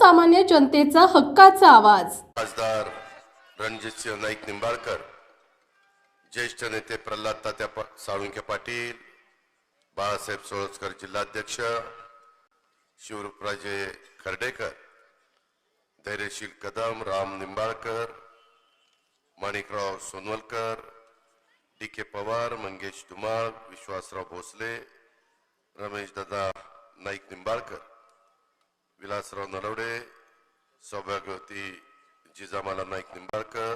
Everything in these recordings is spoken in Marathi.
सर्वसामान्य जनतेचा हक्काचा आवाज। खासदार रणजितसिंह नाईक निंबाळकर, ज्येष्ठ नेते प्रल्हाद तात्या साळुंखे पाटील, बाळासाहेब सोळसकर जिल्हाध्यक्ष, शिवरूपराजे खर्डेकर, धैर्यशील कदम, राम निंबाळकर, माणिकराव सोनवलकर, डी.के. पवार, मंगेश धुमाळ, विश्वासराव भोसले, रमेश दादा नाईक निंबाळकर, विलासराव नलवडे, सौभाग्यवती जिजामाला नाईक निंबाळकर,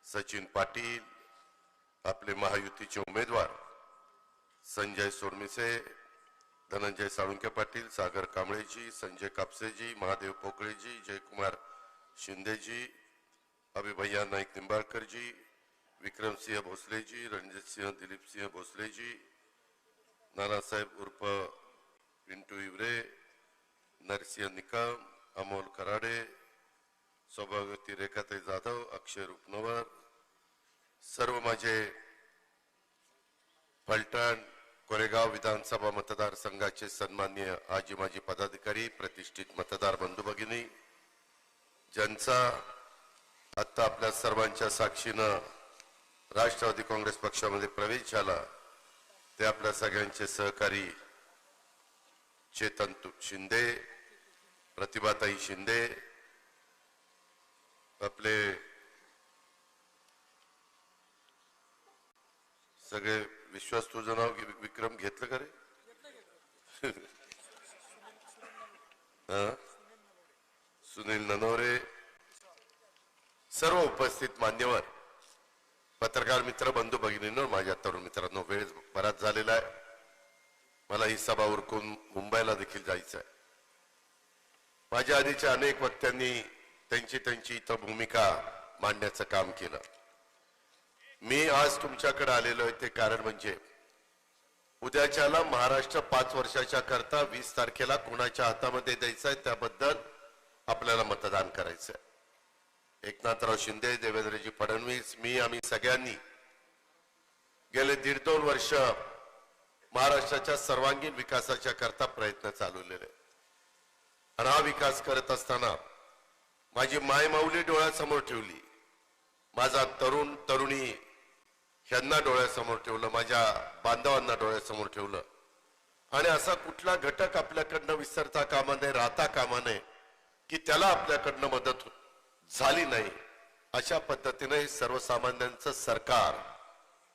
सचिन पाटील, आपले महायुतीचे उमेदवार संजय सोडमिसे, धनंजय साळुंखे पाटील, सागर कांबळेजी, संजय कापसेजी, महादेव पोकळेजी, जयकुमार शिंदेजी, अभिभैया नाईक निंबाळकरजी, विक्रमसिंह भोसलेजी, रणजितसिंह दिलीपसिंह भोसलेजी, नानासाहेब उर्फ पिंटू इवरे, नरसिंह निकम, अमोल कराडे, सौभाग्यवती रेखाताई जाधव, अक्षय रुपनवर, सर्व माझे फलटण कोरेगाव विधानसभा मतदारसंघाचे सन्माननीय आजी माजी पदाधिकारी, प्रतिष्ठित मतदार बंधू भगिनी, ज्यांचा आता आपल्या सर्वांच्या साक्षीनं राष्ट्रवादी काँग्रेस पक्षामध्ये प्रवेश झाला, ते आपल्या सगळ्यांचे सहकारी चेतन शिंदे, प्रतिभाताई शिंदे, आपले सगळे विश्वास तुझं नाव विक्रम घेतलं का रे? सुनील ननवरे, सर्व उपस्थित मान्यवर, पत्रकार मित्र, बंधू भगिनींनो, माझ्या तरुण मित्रांनो, वेळ बराच झालेला आहे, मला ही सभा उरकून मुंबईला देखील जायचं आहे। माझ्या आधीच्या अनेक वक्त्यांनी त्यांची इथं भूमिका मांडण्याचं काम केलं। मी आज तुमच्याकडे आलेलो आहे ते कारण म्हणजे उद्याच्याला महाराष्ट्र 5 वर्षाच्या करता 20 तारखेला कोणाच्या हातामध्ये द्यायचं आहे त्याबद्दल आपल्याला मतदान करायचं आहे। एकनाथराव शिंदे, देवेंद्रजी फडणवीस, आम्ही सगळ्यांनी गेले 1.5-2 वर्ष महाराष्ट्राच्या सर्वांगीण विकासाच्या करता प्रयत्न चालवलेले, आणि हा विकास करत असताना माझी माय माऊली डोळ्यासमोर ठेवली, माझा तरुण तरुणी यांना डोळ्यासमोर ठेवलं, माझ्या बांधवांना डोळ्यासमोर ठेवलं, आणि असा कुठला घटक आपल्याकडनं विसरता कामा नये, राहता कामा नये की त्याला आपल्याकडनं मदत झाली नाही। अशा पद्धतीने सर्वसामान्यांचं सरकार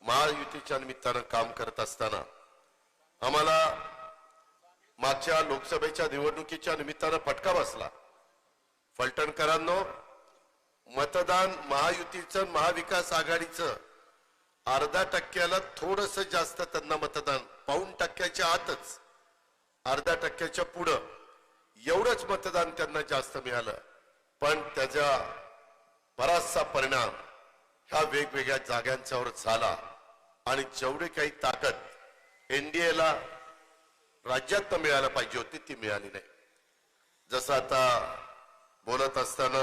महायुतीच्या निमित्तानं काम करत असताना आम्हाला मागच्या लोकसभेच्या निवडणुकीच्या निमित्तानं फटका बसला। फलटणकरांनो, मतदान महायुतीचं, महाविकास आघाडीचं 0.5% थोडस जास्त त्यांना मतदान, 0.25% आतच, 0.5% पुढं एवढंच मतदान त्यांना जास्त मिळालं, पण त्याचा बराचसा परिणाम ह्या वेगवेगळ्या जागांच्यावर झाला, आणि जेवढी काही ताकद एनडीएला राज्यात मिळायला पाहिजे होती ती मिळाली नाही। जसं आता बोलत असताना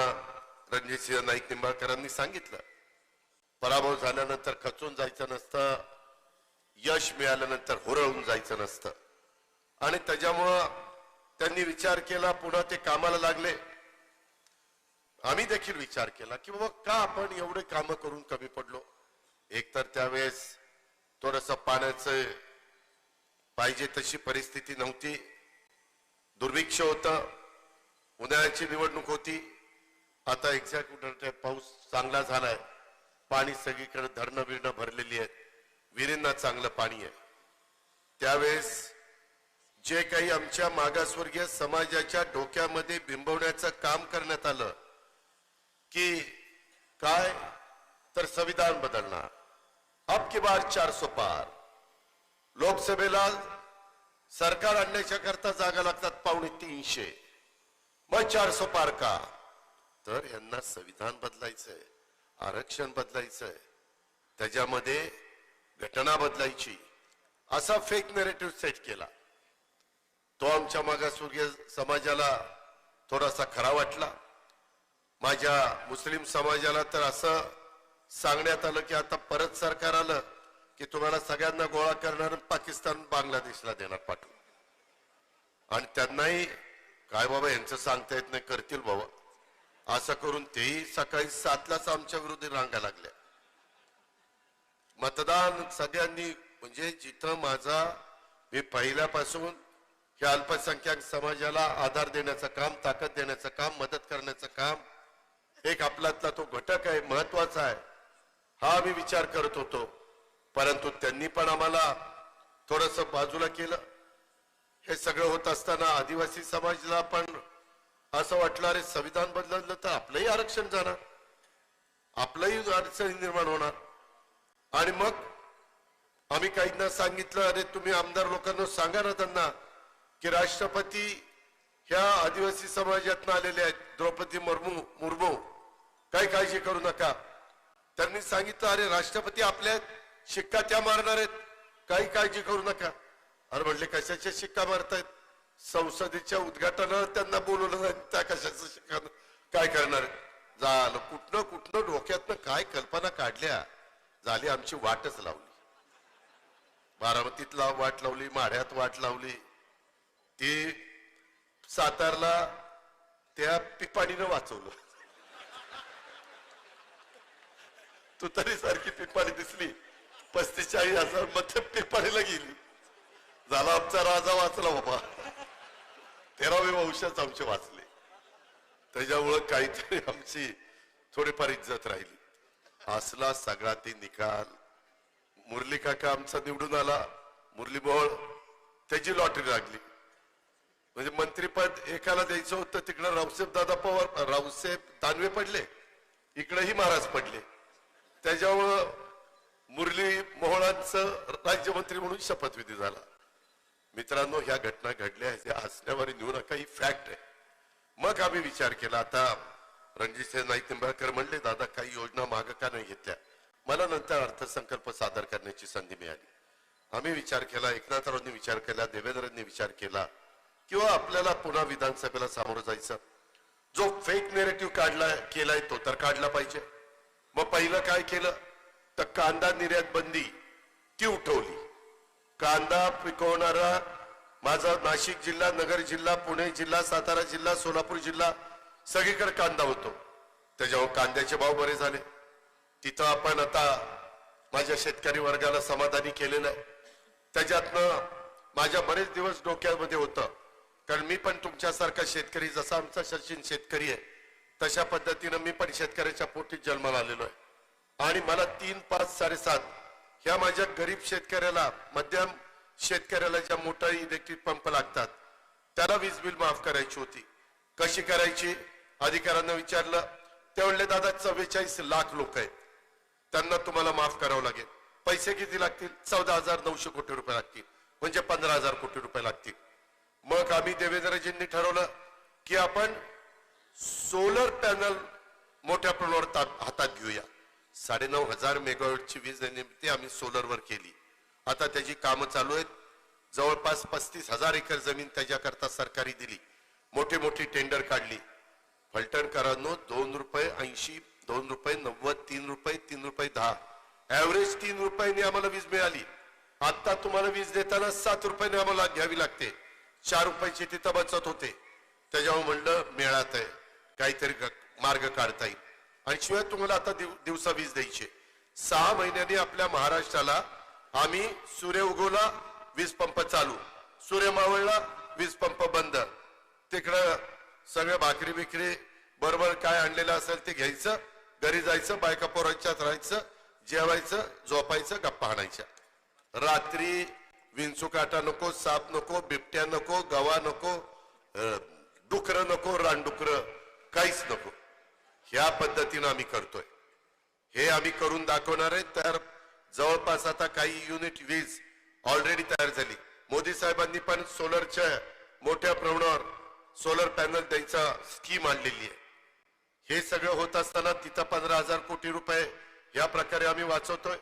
रणजितसिंह नाईक निंबाळकरांनी सांगितलं, पराभव झाल्यानंतर खचून जायचं नसतं, यश मिळाल्यानंतर हुरळून जायचं नसतं, आणि त्याच्यामुळं त्यांनी विचार केला, पुन्हा ते कामाला लागले। आम्ही देखील विचार केला की बाबा का आपण एवढे कामं करून कमी पडलो। एकतर त्यावेळेस थोडस पाण्याचं पाहिजे तशी परिस्थिती नव्हती, दुर्भिक्ष होतं, उन्हाळ्याची निवडणूक होती, आता एक्झॅक्ट पाऊस चांगला झालाय, पाणी सगळीकडे धरणं बिरणं भरलेली आहेत, विहिरींना चांगलं पाणी आहे। त्यावेळेस जे काही आमच्या मागासवर्गीय समाजाच्या डोक्यामध्ये बिंबवण्याचं काम करण्यात आलं की काय तर संविधान बदलणार, अब की बार 400 पार, लोकसभेला सरकार आणण्याच्या करता जागा लागतात 250, मग 400 पार का, तर यांना संविधान बदलायचंय, आरक्षण बदलायचंय, त्याच्यामध्ये घटना बदलायची, असा फेक नॅरेटिव्ह सेट केला। तो आमच्या मागासवर्गीय समाजाला थोडासा खरा वाटला। माझ्या मुस्लिम समाजाला तर असं सांगण्यात आलं की आता परत सरकार आलं की तुम्हाला सगळ्यांना गोळा करणार, पाकिस्तान बांगलादेशला देणार पाठवून, आणि त्यांनाही काय बाबा यांचं सांगता येत नाही, करतील बाबा. असं करून तेही सकाळी 7लाच आमच्या विरोधी रांगा लागल्या. मतदान सगळ्यांनी म्हणजे जिथं माझा मी पहिल्यापासून या अल्पसंख्याक समाजाला आधार देण्याचं काम, ताकद देण्याचं काम, मदत करण्याचं काम एक आपल्यातला तो घटक आहे, महत्वाचा आहे, हा मी विचार करत होतो. परंतु त्यांनी पण आम्हाला थोडस बाजूला केलं. हे सगळं होत असताना आदिवासी समाजाला पण असं वाटलं अरे संविधान बदललं तर आपलंही आरक्षण जाणार, आपलंही अडचणी निर्माण होणार. आणि मग आम्ही काहींना सांगितलं अरे तुम्ही आमदार लोकांना सांगा ना त्यांना की राष्ट्रपती ह्या आदिवासी समाजातून आलेले आहेत, द्रौपदी मुर्मू, काही काळजी करू नका. त्यांनी सांगितलं अरे राष्ट्रपती आपल्या शिक्का त्या मारणार आहेत, काही काळजी करू नका. अरे म्हणले कशाचे शिक्का मारतायत, संसदेच्या उद्घाटनाला त्यांना बोलवलं नाही, त्या कशाचं शिक्का काय करणार आहेत. झालं कुठनं कुठनं डोक्यातनं काय कल्पना काढल्या, झाली आमची वाटच लावली. बारामतीत वाट लावली, माढ्यात वाट लावली, ती सातारला त्या पिपाणीनं वाचवलं. तू तरी सारखी पिपाणी दिसली, 35,000 मत पिपाणीला गेली. झाला आमचा राजा वाचला बाबा, 13वे वंशच आमचे वाचले. त्याच्यामुळं काहीतरी आमची थोडीफार इज्जत राहिली. असला सगळा ते निकाल. मुरली काका आमचा निवडून आला, मुरली मोहोळ, त्याची लॉटरी लागली. म्हणजे मंत्रीपद एकाला द्यायचं होतं, तिकडं रावसाहेब दादा पवार, रावसाहेब दानवे पडले, इकडेही महाराज पडले. त्याच्यामुळं मुरली मोहोळांचं राज्यमंत्री म्हणून शपथविधी झाला. मित्रांनो, ह्या घटना घडल्या ह्या हसण्यावर नेऊ नका, ही फॅक्ट आहे. मग आम्ही विचार केला, आता रणजितसिंह नाईक निंबाळकर म्हणले दादा काही योजना मागं का नाही घेतल्या. मला नंतर अर्थसंकल्प सादर करण्याची संधी मिळाली. आम्ही विचार केला, एकनाथरावांनी विचार केला, देवेंद्रांनी विचार केला, किंवा आपल्याला पुन्हा विधानसभेला सामोरं जायचं. जो फेक नेरेटिव्ह केलाय तो तर काढला पाहिजे. मग पहिलं काय केलं तर कांदा निर्यात बंदी ती उठवली. कांदा पिकवणारा माझा नाशिक जिल्हा, नगर जिल्हा, पुणे जिल्हा, सातारा जिल्हा, सोलापूर जिल्हा सगळीकडे कांदा होतो. त्याच्यावर कांद्याचे भाव बरे झाले. तिथं आपण आता माझ्या शेतकरी वर्गाला समाधानी केलेलं आहे. त्याच्यातनं माझ्या बरेच दिवस डोक्यामध्ये होतं, कारण मी पण तुमच्यासारखा शेतकरी, जसा आमचा सचिन शेतकरी आहे तशा पद्धतीनं मी पण शेतकऱ्याच्या पोटी जन्माला आलेलो आहे. आणि मला 3, 5, 7.5 ह्या माझ्या गरीब शेतकऱ्याला, मध्यम शेतकऱ्याला ज्या मोठा इलेक्ट्रिक पंप लागतात त्याला वीज बिल माफ करायची होती. कशी करायची अधिकाऱ्यांना विचारलं, ते म्हणले दादा 44 लाख लोक आहेत, त्यांना तुम्हाला माफ करावं लागेल. पैसे किती लागतील? 14,900 कोटी रुपये लागतील, म्हणजे 15,000 कोटी रुपये लागतील. मग आम्ही देवेंद्रजींनी ठरवलं की आपण सोलर पॅनल मोठ्या प्रमाणावर हातात घेऊया. 9,500 मेगावॉटची वीज निर्मिती आम्ही सोलरवर केली. आता त्याची कामं चालू आहेत. जवळपास 35,000 एकर जमीन त्याच्याकरता सरकारी दिली. मोठी मोठी टेंडर काढली. फलटणकरांनो, 2 रुपये 80, 2 रुपये 90, 3 रुपये, 3 रुपये 10, ऍव्हरेज 3 रुपयांनी आम्हाला वीज मिळाली. आता तुम्हाला वीज देताना 7 रुपयांनी आम्हाला घ्यावी लागते. 4 रुपयाची तिथं बचत होते. त्याच्यावर म्हणलं मिळत आहे, काहीतरी मार्ग काढता येईल. आणि शिवाय तुम्हाला आता दिवसा वीज द्यायची. 6 महिन्यांनी आपल्या महाराष्ट्राला आम्ही सूर्य उगवला वीज पंप चालू, सूर्य मावळला वीज पंप बंद. तिकडं सगळं भाकरी बिकरी बरोबर काय आणलेलं असेल ते घ्यायचं, घरी जायचं, बायका पोरांच्यात राहायचं, जेवायचं, झोपायचं, गप्पा हाणायच्या. रात्री विंचुकाटा नको, साप नको, बिबट्या नको, गवा नको, डुकरं नको, रानडुकरं काहीच नको. ह्या पद्धतीनं आम्ही करतोय. हे आम्ही करून दाखवणार आहे. तर जवळपास आता काही युनिट वीज ऑलरेडी तयार झाली. मोदी साहेबांनी पण सोलरच्या मोठ्या प्रमाणावर सोलर पॅनल द्यायचा स्कीम आणलेली आहे. हे सगळं होत असताना तिथं 15,000 कोटी रुपये या प्रकारे आम्ही वाचवतोय.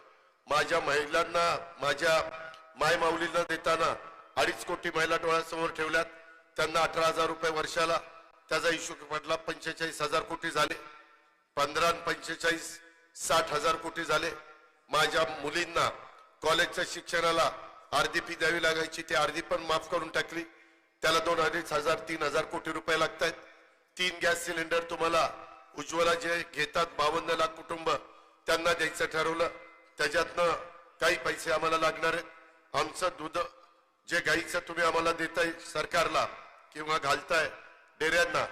माझ्या महिलांना, माझ्या माय माऊलींना देताना 2.5 कोटी महिला डोळ्यासमोर ठेवल्यात. त्यांना 18,000 रुपये वर्षाला, त्याचा हिशोब पडला 45,000 कोटी झाले. 15 आणि 45 60,000 कोटी झाले. माझ्या मुलींना कॉलेजच्या शिक्षणाला अर्धी फी द्यावी लागायची, ती अर्धी पण माफ करून टाकली. त्याला 2,500 3,000 कोटी रुपये लागत आहेत. 3 गॅस सिलेंडर तुम्हाला उज्ज्वला जे घेतात 52 लाख कुटुंब त्यांना द्यायचं ठरवलं. त्याच्यातनं काही पैसे आम्हाला लागणार आहेत. आमचं दूध जे गाईचं तुम्ही आम्हाला देताय सरकारला किंवा घालताय डेऱ्यांना,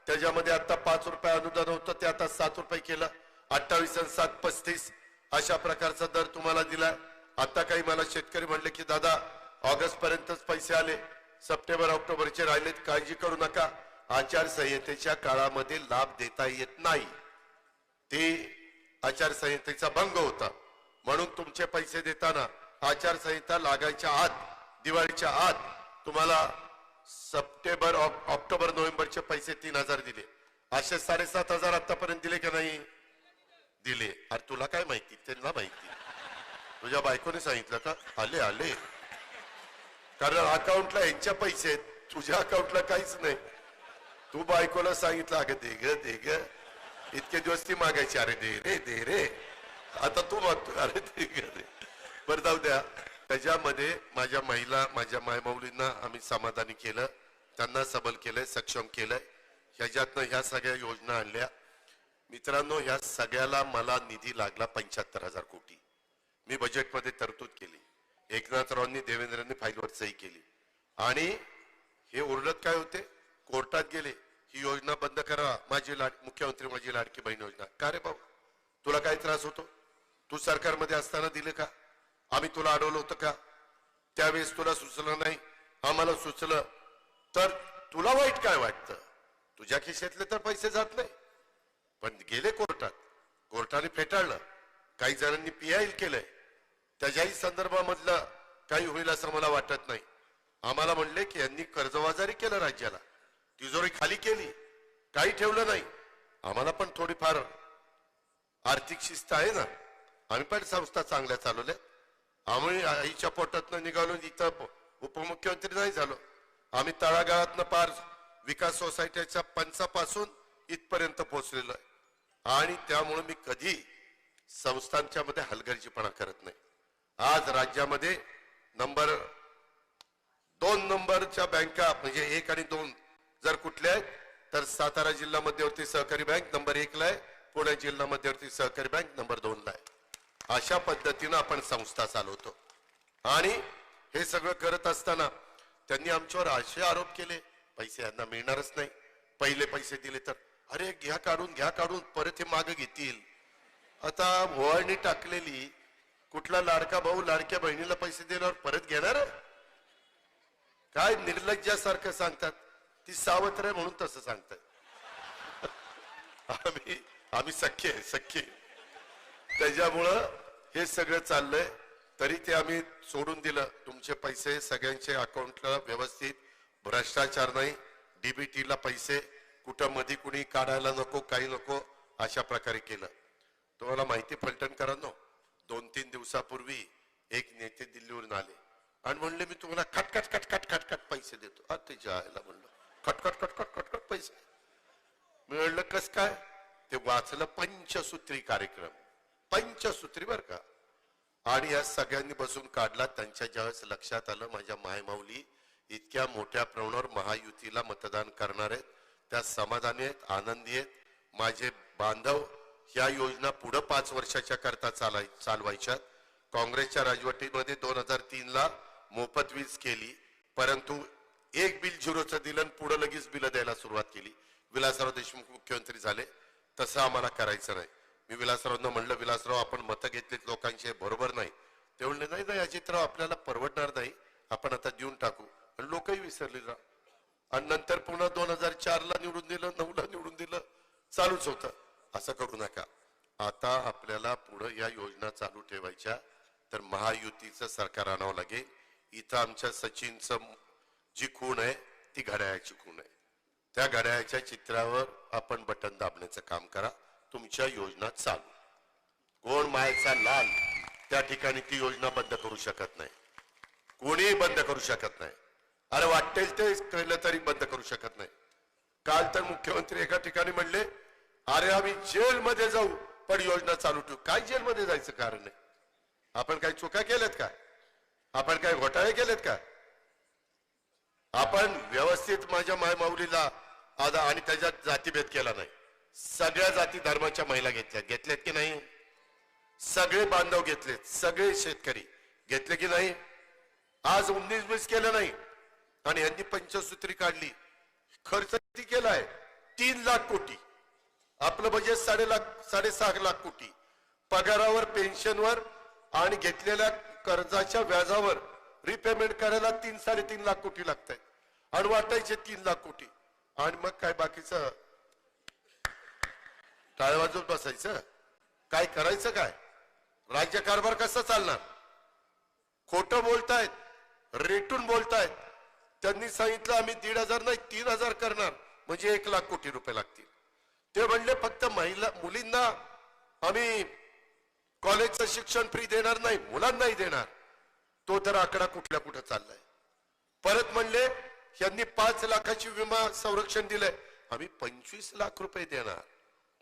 त्याच्यामध्ये आता 5 रुपये अनुदान होतं ते आता 7 रुपये केलं. 28 आणि 7 35 अशा प्रकारचा दर तुम्हाला दिलाय. आता काही मला शेतकरी म्हणले की दादा ऑगस्ट पर्यंतच पैसे आले, सप्टेंबर ऑक्टोबरचे राहिलेत, काळजी करू नका. आचारसंहितेच्या काळामध्ये लाभ देता येत नाही. ते आचारसंहितेचा भंग होता म्हणून तुमचे पैसे देताना आचारसंहिता लागायच्या आत, दिवाळीच्या आत तुम्हाला सप्टेंबर ऑक्टोबर नोव्हेंबरचे पैसे 3,000 दिले. असे 7,500 आतापर्यंत दिले का नाही दिले? अरे तुला काय माहिती, त्यांना माहिती. तुझ्या बायकोने सांगितलं का? आले आले, कारण अकाउंटला यांच्या पैसे आहेत, तुझ्या अकाउंटला काहीच नाही. तू बायकोला सांगितलं अगं दे ग दे ग, इतके दिवस ती मागायची, अरे दे रे, आता तू मागतो अरे दे ग दे. बरं जाऊ द्या. त्याच्यामध्ये माझ्या महिला, माझ्या मायमाऊलींना आम्ही समाधानी केलं, त्यांना सबल केलंय, सक्षम केलंय. ह्याच्यातनं ह्या सगळ्या योजना आणल्या. मित्रांनो, ह्या सगळ्याला मला निधी लागला 75,000 कोटी. मी बजेटमध्ये तरतूद केली. एकनाथरावांनी, देवेंद्रांनी फाईलवर सही केली आणि हे ओरडत काय होते, कोर्टात गेले, ही योजना बंद करा, मुख्यमंत्री माझी लाडकी बहीण योजना. का रे भाऊ, तुला काय त्रास होतो? तू सरकारमध्ये असताना दिले का? आम्ही तुला अडवलं होतं का? त्यावेळेस तुला सुचलं नाही, आम्हाला सुचलं तर तुला वाईट काय वाटतं? तुझ्या खिशातले तर पैसे जात नाही, पण गेले कोर्टात, कोर्टाने फेटाळलं. काही जणांनी पीआय केलंय, त्याच्याही संदर्भामधलं काही होईल असं मला वाटत नाही. आम्हाला म्हणले की यांनी कर्जबाजारी केलं, राज्याला तिजोरी खाली केली, काही ठेवलं नाही. आम्हाला पण थोडीफार आर्थिक शिस्त आहे ना, आम्ही पण संस्था चांगल्या चालवल्या. आम्ही आईच्या पोटातनं निघालो, इथं उपमुख्यमंत्री नाही झालो. आम्ही तळागाळातनं पार विकास सोसायटीच्या पंचापासून इथपर्यंत पोहोचलेलो आहे. आणि त्यामुळे मी कधी संस्थांच्या मध्ये हलगर्जीपणा करत नाही. आज राज्यामध्ये नंबर 2 नंबरच्या बँका म्हणजे 1 आणि 2 जर कुठल्या आहेत तर सातारा जिल्हा मध्यवर्ती सहकारी बँक नंबर 1 ला आहे, पुणे जिल्हा मध्यवर्ती सहकारी बँक नंबर 2 ला आहे. अशा पद्धतीनं आपण संस्था चालवतो. आणि हे सगळं करत असताना त्यांनी आमच्यावर असे आरोप केले, पैसे यांना मिळणारच नाही, पहिले पैसे दिले तर अरे घ्या काढून परत हे मागे घेतील. आता भोवाळणी टाकलेली, कुठला लाडका भाऊ लाडक्या बहिणीला पैसे दिल्यावर परत घेणार? काय निर्लज्जासारखं सांगतात. ती सावत्र आहे म्हणून तसं सांगतात. आम्ही सख्खे. त्याच्यामुळं हे सगळं चाललंय. तरी ते आम्ही सोडून दिलं. तुमचे पैसे सगळ्यांचे अकाउंटला व्यवस्थित, भ्रष्टाचार नाही, डीबीटीला पैसे कुठं मध्ये कुणी काढायला नको, काही नको, अशा प्रकारे केलं. तुम्हाला माहिती फलटणकरांनो, 2-3 दिवसापूर्वी एक नेते दिल्लीवरून आले आणि म्हणले मी तुम्हाला खटखट पैसे देतो. आता जायला म्हणलं खटखट पैसे. मी म्हणलं कस काय? ते वाचलं पंचसूत्री कार्यक्रम, पंचसूत्री बर का. आणि या सगळ्यांनी बसून काढला. त्यांच्या ज्यावेळेस लक्षात आलं माझ्या मायमाऊली इतक्या मोठ्या प्रमाणावर महायुतीला मतदान करणार आहेत, त्या समाधानी आहेत, आनंदी आहेत. माझे बांधव, ह्या योजना पुढे 5 वर्षाच्या करता चालवायच्या. काँग्रेसच्या राजवटीमध्ये 2003 ला मोफत वीज केली, परंतु एक बिल 0चं दिलं, पुढे लगेच बिल द्यायला सुरुवात केली. विलासराव देशमुख मुख्यमंत्री झाले. तसं आम्हाला करायचं नाही. मी विलासरावांना म्हणलं, विलासराव आपण मतं घेतलीत लोकांचे, बरोबर नाही. ते म्हणले नाही अजितराव आपल्याला परवडणार नाही, आपण आता देऊन टाकू. आणि लोकही विसरले. आणि नंतर पुन्हा 2004 ला निवडून दिलं, 9 ला निवडून दिलं, चालूच होतं. असं करू नका. आता आपल्याला पुढे या योजना चालू ठेवायच्या, तर महायुतीचं सरकार आणावं लागेल. इथं आमच्या सचिनचं जी खूण आहे ती घड्याळाची खूण आहे. त्या घड्याळाच्या चित्रावर आपण बटन दाबण्याचं काम करा. तुमच्या योजना चालू. कोण मायचा लाल त्या ठिकाणी ती योजना बंद करू शकत नाही, कोणीही बंद करू शकत नाही. अरे वाटेल ते केलं तरी बंद करू शकत नाही. काल तर मुख्यमंत्री एका ठिकाणी म्हणले, अरे आम्ही जेलमध्ये जाऊ पण योजना चालू ठेवू. काय जेलमध्ये जायचं कारण नाही? आपण काही चुका केल्यात का? आपण काय घोटाळे केलेत का? आपण व्यवस्थित माझ्या मायमाऊलीला आधा आणि त्याच्यात जातीभेद केला नाही. सगळ्या जाती धर्माच्या महिला घेतल्यात की नाही? सगळे बांधव घेतलेत, सगळे शेतकरी घेतले की नाही? आज 19-20 केलं नाही आणि यांनी पंचसूत्री काढली. खर्च किती केलाय? 3 लाख कोटी. आपलं बजेट 6.5 लाख कोटी. पगारावर, पेन्शनवर आणि घेतलेल्या कर्जाच्या व्याजावर रिपेमेंट करायला 3-3.5 लाख कोटी लागत आणि वाटायचे 3 लाख कोटी. आणि मग काय बाकीचं टाळ्या वाजवत बसायचं? काय करायचं? काय राज्य कारभार कसा चालणार? खोटं बोलतायत, रेटून बोलतायत. त्यांनी सांगितलं आम्ही 1,500 नाही 3,000 करणार, म्हणजे 1 लाख कोटी रुपये लागतील. ते म्हणले फक्त मुलींना आम्ही कॉलेजचं शिक्षण फ्री देणार नाही, मुलांनाही देणार. तो तर आकडा कुठल्या कुठं चाललाय. परत म्हणले यांनी 5 लाखाची विमा संरक्षण दिलंय, आम्ही 25 लाख रुपये देणार,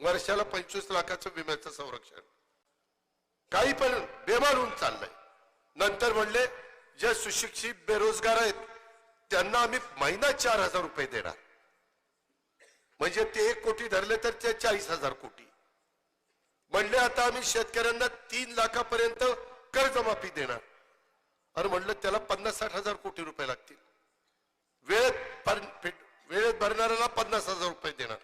वर्षाला 25 लाखाचं विम्याचं संरक्षण. काही पण बेमान होऊन चाललंय. नंतर म्हणले जे सुशिक्षित बेरोजगार आहेत त्यांना आम्ही महिना 4,000 रुपये देणार, म्हणजे ते 1 कोटी धरले तर ते 40,000 कोटी. म्हणले आता आम्ही शेतकऱ्यांना 3 लाखापर्यंत कर्जमाफी देणार. अरे म्हणलं त्याला 50-60 हजार कोटी रुपये लागतील. वेळेत भरणाऱ्याला 50,000 रुपये देणार.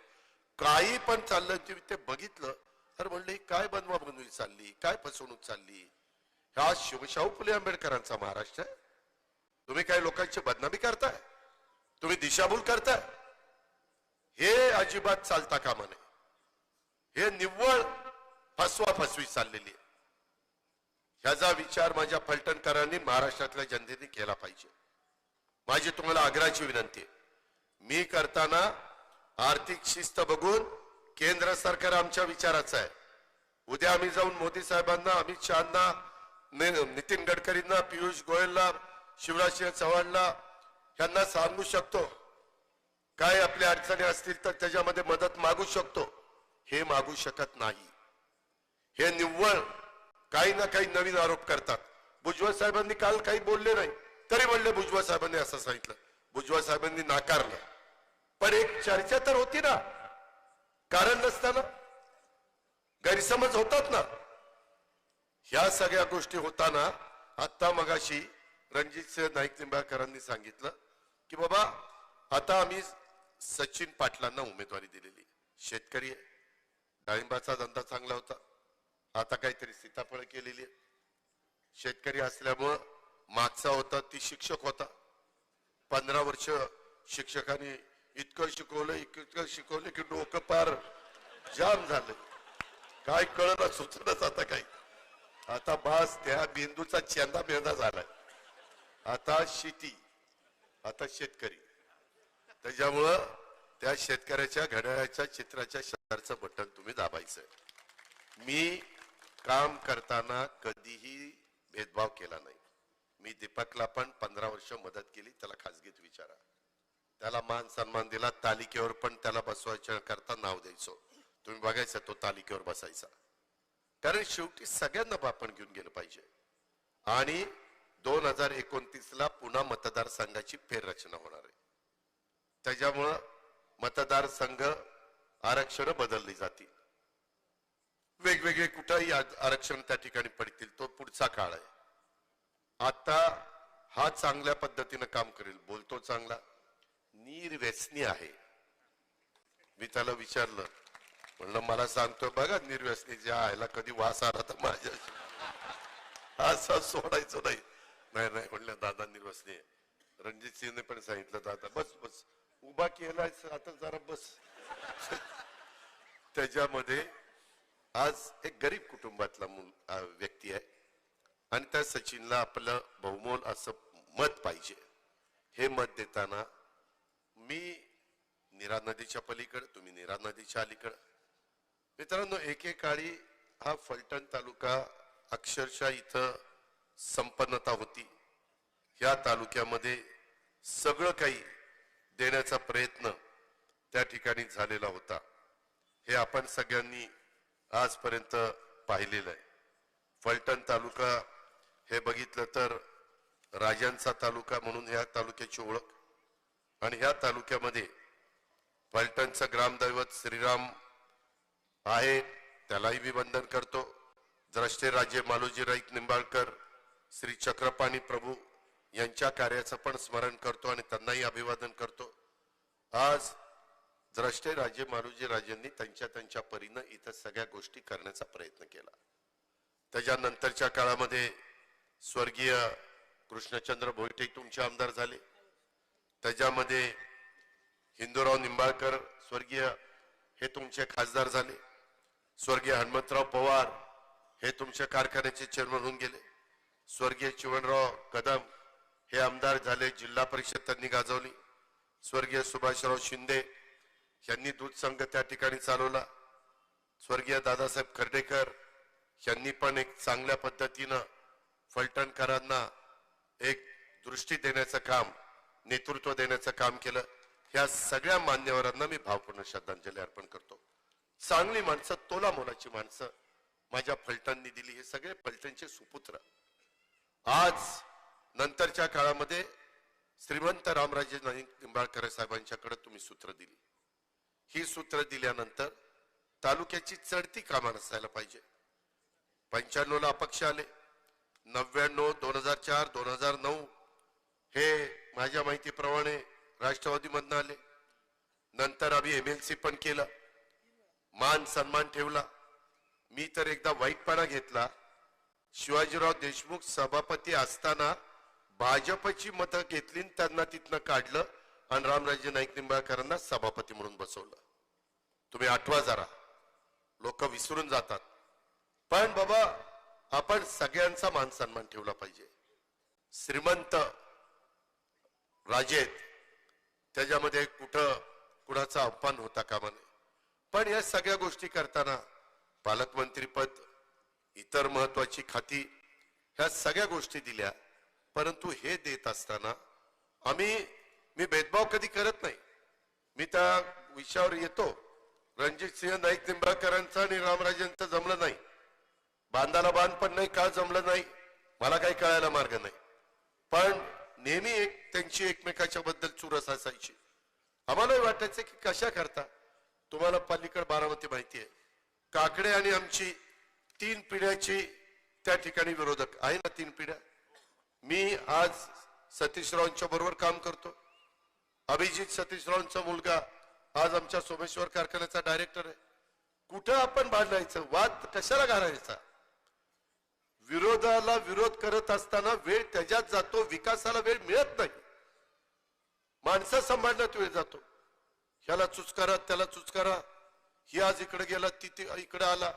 काही पण चाललं ते बघितलं. अरे म्हणलं ही काय बनवाबनवी चालली, काय फसवणूक चालली? हा शिवशाहू फुले आंबेडकरांचा महाराष्ट्र आहे. तुम्ही काय लोकांची बदनामी करताय, तुम्ही दिशाभूल करताय. हे अजिबात चालता कामा नये. हे निव्वळ फसवा फसवी चाललेली आहे. ह्याचा विचार माझ्या फलटणकरांनी, महाराष्ट्रातल्या जनतेने केला पाहिजे. माझी तुम्हाला आग्रहाची विनंती आहे, मी करताना आर्थिक शिस्त बघून केंद्र सरकार आमच्या विचाराचं आहे. उद्या आम्ही जाऊन मोदी साहेबांना, अमित शहाना, नितीन गडकरींना, पियुष गोयलला, शिवराज सिंह चव्हाणला यांना सांगू शकतो. काय आपल्या अडचणी असतील तर त्याच्यामध्ये मदत मागू शकतो. हे मागू शकत नाही. हे निव्वळ काही ना काही नवीन आरोप करतात. भुजबळ साहेबांनी काल काही बोलले नाही तरी म्हणले भुजबळ साहेबांनी असं सांगितलं. भुजबळ साहेबांनी नाकारलं. पण एक चर्चा तर होती ना, कारण नसताना गैरसमज होतात ना. ह्या सगळ्या गोष्टी होताना आता मगाशी रणजितसिंह नाईक निंबाळकरांनी सांगितलं की बाबा आता आम्ही सचिन पाटलांना उमेदवारी दिलेली. शेतकरी आहे, डाळिंबाचा धंदा चांगला होता, आता काहीतरी सीताफळ केलेली आहे. शेतकरी असल्यामुळं मागचा होता ती शिक्षक होता. 15 वर्ष शिक्षकांनी इतकं शिकवलं की डोकं पार जाम झालं. काय कळलं सुचलंच आता काही. आता बास त्या बिंदूचा चेंदा मेंदा झालाय. आता शेती, आता शेतकरी. त्याच्यामुळं त्या शेतकऱ्याच्या घड्याळाच्या चित्राच्या शेजारचं बटन तुम्ही दाबायचं. मी काम करताना कधीही भेदभाव केला नाही. मी दीपकला पण 15 वर्ष मदत केली. त्याला खासगीत विचारा. त्याला मान सन्मान दिला. तालिकेवर पण त्याला बसवायच्या करता नाव द्यायचो. तुम्ही बघायचं तो तालिकेवर बसायचा. कारण शेवटी सगळ्यांना आपण घेऊन गेलं पाहिजे. आणि 2029ला पुन्हा मतदारसंघाची फेररचना होणार आहे. त्याच्यामुळं मतदारसंघ आरक्षण बदलली जातील. वेगवेगळे कुठेही आरक्षण त्या ठिकाणी पडतील. तो पुढचा काळ आहे. आता हा चांगल्या पद्धतीनं काम करेल, बोलतो चांगला, निर्व्यसनी आहे. मी त्याला विचारलं, म्हणलं मला सांगतोय बघा निर्व्यसनीच्या आयला कधी वास आला तर माझ्या असं सोडायचं नाही. नाही नाही म्हणलं दादा निर्व्यसनी आहे. रणजित सिंहने पण सांगितलं दादा बस बस उभा केलाय आता जरा बस. त्याच्यामध्ये आज एक गरीब कुटुंबातला व्यक्ती आहे आणि त्या सचिनला आपलं बहुमोल असं मत पाहिजे. हे मत देताना मी नीरा नदीच्या पलीकडे, तुम्ही नीरा नदीच्या अलीकडे. मित्रांनो, एकेकाळी हा फलटण तालुका अक्षरशः इथं संपन्नता होती. या तालुक्यामध्ये सगळं काही देण्याचा प्रयत्न त्या ठिकाणी झालेला होता. हे आपण सगळ्यांनी आजपर्यंत पाहिलेलं आहे. फलटण तालुका हे बघितलं तर राजांचा तालुका म्हणून या तालुक्याची ओळख. आणि ह्या तालुक्यामध्ये फलटणचं ग्रामदैवत श्रीराम आहे, त्यालाही मी वंदन करतो. द्रष्टे राजे मालोजी राईत निंबाळकर, श्री चक्रपाणी प्रभू यांच्या कार्याचं पण स्मरण करतो आणि त्यांनाही अभिवादन करतो. आज द्रष्टे राजे मालोजी राजेंनी त्यांच्या परीनं इथं सगळ्या गोष्टी करण्याचा प्रयत्न केला. त्याच्यानंतरच्या काळामध्ये स्वर्गीय कृष्णचंद्र भोईटे तुमचे आमदार झाले. त्याच्यामध्ये हिंदूराव निंबाळकर स्वर्गीय हे तुमचे खासदार झाले. स्वर्गीय हनुमंतराव पवार हे तुमच्या कारखान्याचे चेअरमन होऊन गेले. स्वर्गीय चिवणराव कदम हे आमदार झाले, जिल्हा परिषद त्यांनी गाजवली. स्वर्गीय सुभाषराव शिंदे यांनी दूध संघ त्या ठिकाणी चालवला. स्वर्गीय दादासाहेब खर्डेकर यांनी पण एक चांगल्या पद्धतीनं फलटणकरांना एक दृष्टी देण्याचं काम, नेतृत्व देण्याचं काम केलं. ह्या सगळ्या मान्यवरांना मी भावपूर्ण श्रद्धांजली अर्पण करतो. चांगली माणसं, तोला मोलाची माणसं माझ्या फलटणनी दिली. हे सगळे फलटणचे सुपुत्र आज नंतरच्या काळामध्ये श्रीमंत रामराजे निंबाळकर साहेबांच्याकडे तुम्ही सूत्र दिली. ही सूत्र दिल्यानंतर तालुक्याची चढती कामाला असायला पाहिजे. 95 ला अपक्ष आले, 99, 2004, 2009 हे माझ्या माहितीप्रमाणे राष्ट्रवादीमधनं आले. नंतर आम्ही MLC पण केलं, मान सन्मान ठेवला. मी तर एकदा वाईटपणा घेतला. शिवाजीराव देशमुख सभापती असताना भाजपची मतं घेतली, त्यांना तिथनं काढलं आणि रामराजे नाईक निंबाळकरांना सभापती म्हणून बसवलं. तुम्ही आठवा जरा, लोक विसरून जातात. पण बाबा आपण सगळ्यांचा मान सन्मान ठेवला पाहिजे. श्रीमंत राजेत त्याच्यामध्ये कुणाचा अपमान होता कामा नये. पण या सगळ्या गोष्टी करताना पालकमंत्री पद, इतर महत्वाची खाती, ह्या सगळ्या गोष्टी दिल्या. परंतु हे देत असताना मी भेदभाव कधी करत नाही. मी त्या विषयावर येतो. रणजित सिंह नाईक निंबाळकरांचं आणि रामराजेंचं जमलं नाही, बांधाला बांध पण नाही, का जमलं नाही मला काही कळायला मार्ग नाही. पण नेहमी त्यांची एकमेकाच्या बद्दल चुरस असायची. आम्हालाही वाटायचं की कशा करता. तुम्हाला पलीकड बारामती माहिती आहे, काकडे आणि आमची 3 पिढ्याची त्या ठिकाणी विरोधक आहे ना. 3 पिढ्या. मी आज सतीशरावांच्या बरोबर काम करतो. अभिजित सतीशरावांचा मुलगा आज आमच्या सोमेश्वर कारखान्याचा डायरेक्टर आहे. कुठं आपण भांडायचं, वाद कशाला घालायचा. विरोधाला विरोध करत असताना वेळ त्याच्यात जातो, विकासाला वेळ मिळत नाही. माणसं सांभाळण्यात वेळ जातो. ह्याला चुचकारा, त्याला चुचकारा, ही आज इकडे गेला, ती इकडे आला,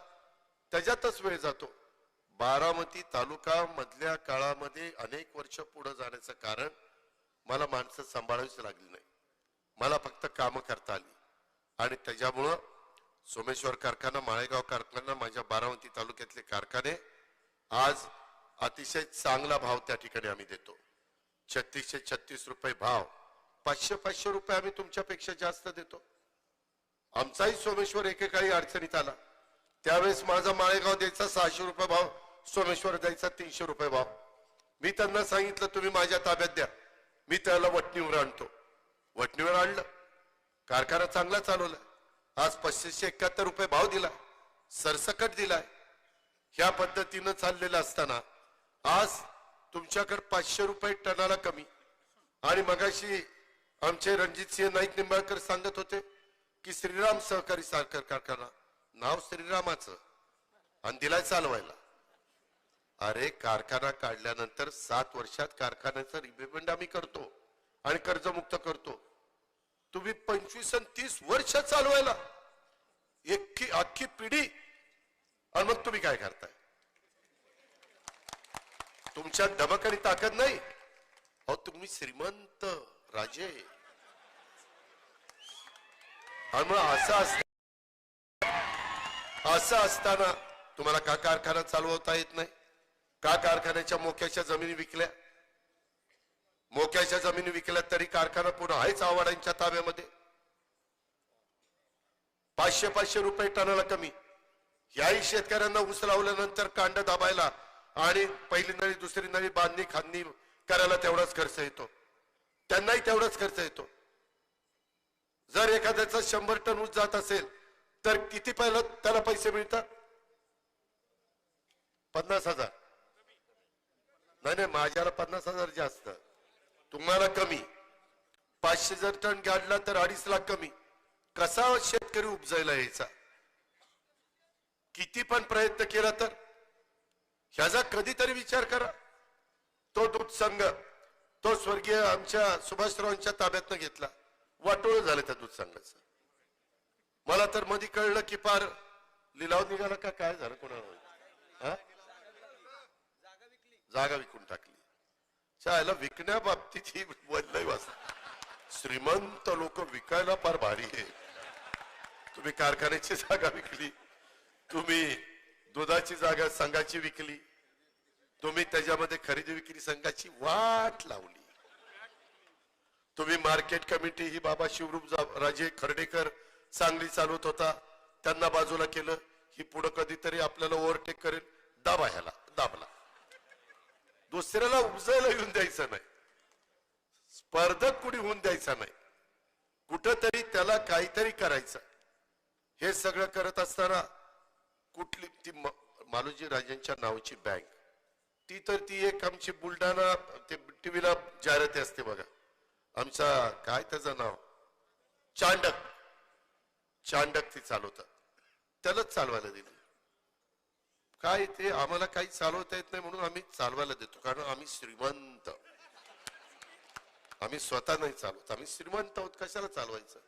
त्याच्यातच वेळ जातो. बारामती तालुका मधल्या काळामध्ये अनेक वर्ष पुढे जाण्याचं कारण मला माणसं सांभाळावीच लागली नाही. मला फक्त कामं करता आली आणि त्याच्यामुळं सोमेश्वर कारखाना, माळेगाव कारखाना, माझ्या बारामती तालुक्यातले कारखाने आज अतिशय चांगला भाव त्या ठिकाणी आम्ही देतो. 3636 रुपये भाव, 500 रुपये आम्ही तुमच्यापेक्षा जास्त देतो. आमचाही सोमेश्वर एकेकाळी अडचणीत आला, त्यावेळेस माझा माळेगाव द्यायचा 600 रुपये भाव, सोमेश्वर द्यायचा 300 रुपये भाव. मी त्यांना सांगितलं तुम्ही माझ्या ताब्यात द्या, मी त्याला वटणीवर आणतो. वटणीवर आणलं, कारखाना चांगला चालवला. आज 571 रुपये भाव दिला, सरसकट दिलाय. ह्या पद्धतीनं चाललेलं असताना आज तुमच्याकडे 500 रुपये टनाला कमी. आणि मगाशी आमचे रणजित सिंह नाईक निंबाळकर सांगत होते की श्रीराम सहकारी साखर कारखाना, नाव श्रीरामाचं आणि दिलाय चालवायला. अरे कारखाना काढल्यानंतर 7 वर्षात कारखान्याचं रिपेमेंट आम्ही करतो आणि कर्जमुक्त करतो. तुम्ही 25 आणि 30 वर्ष चालवायला, अख्खी पिढी, आणि मग तुम्ही काय करताय. तुमच्यात धमक आणि ताकद नाही. अहो तुम्ही श्रीमंत राजे. आणि मग असं असताना तुम्हाला का कारखाना चालवता येत नाही. का कारखान्याच्या मोक्याच्या जमिनी विकल्या. मोक्याच्या जमिनी विकल्या तरी कारखाना पुन्हा आहेच आव्हाडांच्या ताब्यामध्ये. 500 रुपये टनाला कमी. याही शेतकऱ्यांना ऊस लावल्यानंतर कांड दाबायला आणि पहिली नळी दुसरी नळी बांधणी खांदणी करायला तेवढाच खर्च येतो. त्यांनाही तेवढाच खर्च येतो. जर एखाद्याचा 100 टन ऊस जात असेल तर किती पहिला त्याला पैसे मिळतात? 50,000. नाही नाही, माझ्याला 50,000 जास्त, तुम्हाला कमी. 500 जर टन काढला तर 2.5 लाख कमी. कसा शेतकरी उपजायला यायचा? किती पण प्रयत्न केला तर ह्याचा कधीतरी विचार करा. तो दूध संघ तो स्वर्गीय आमच्या सुभाषरावांच्या ताब्यातनं घेतला, वाटोळ झालं त्या दूध संघाचं. मला तर मध्ये कळलं की पार लिलाव निघाला का काय झालं कोणाला, जागा विकून टाकली. चायला विकण्या बाबतीत ही वल्लय वाजता. श्रीमंत लोक विकायला फार भारी आहे. तुम्ही कारखान्याची जागा विकली, तुम्ही दुधाची जागा संघाची विकली, तुम्ही त्याच्यामध्ये खरेदी विक्री संघाची वाट लावली. तुम्ही मार्केट कमिटी ही बाबा शिवरूप राजे खर्डेकर चांगली चालवत होता, त्यांना बाजूला केलं. ही पुढे कधीतरी आपल्याला ओव्हरटेक करेल, दाबा ह्याला, दाबला. दुसऱ्याला उपजायला येऊन द्यायचं नाही, स्पर्धक कुणी होऊन द्यायचा नाही, कुठंतरी त्याला काहीतरी करायचं. हे सगळं करत असताना कुठली ती मालोजी राजांच्या नावाची बँक, ती तर ती एक आमची बुलढाणा ते टीव्हीला जाहिराती असते बघा, आमचा काय त्याचं नाव चांडक, चांडक ती चालवतात, त्यालाच चालवायला दिली. काय ते आम्हाला काही चालवता येत नाही म्हणून आम्ही चालवायला देतो, कारण आम्ही श्रीमंत, आम्ही स्वतः नाही चालवत, आम्ही श्रीमंत आहोत, कशाला चालवायचं?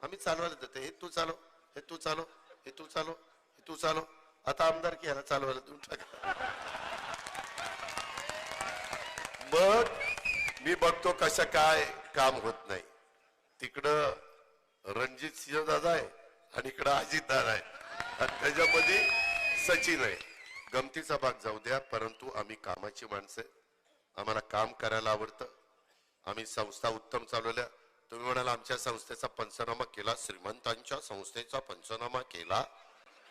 आम्ही चालवायला देतो. हे तू चालव, हे तू चालव, हे तू चालव, हे तू चालव. आता आमदार की ह्याला चालवायला देऊन टाका. मग मी बघतो कसं काय काम होत नाही. तिकडं रणजित सिंह दादा आहे आणि इकडं अजित दादा आहे आणि त्याच्यामध्ये सचिन आहे. गमतीचा भाग जाऊ द्या, परंतु आम्ही कामाची माणसं, आम्हाला काम करायला आवडतं. आम्ही संस्था उत्तम चालवल्या. तुम्ही म्हणाला आमच्या संस्थेचा पंचनामा केला, श्रीमंतांच्या संस्थेचा पंचनामा केला.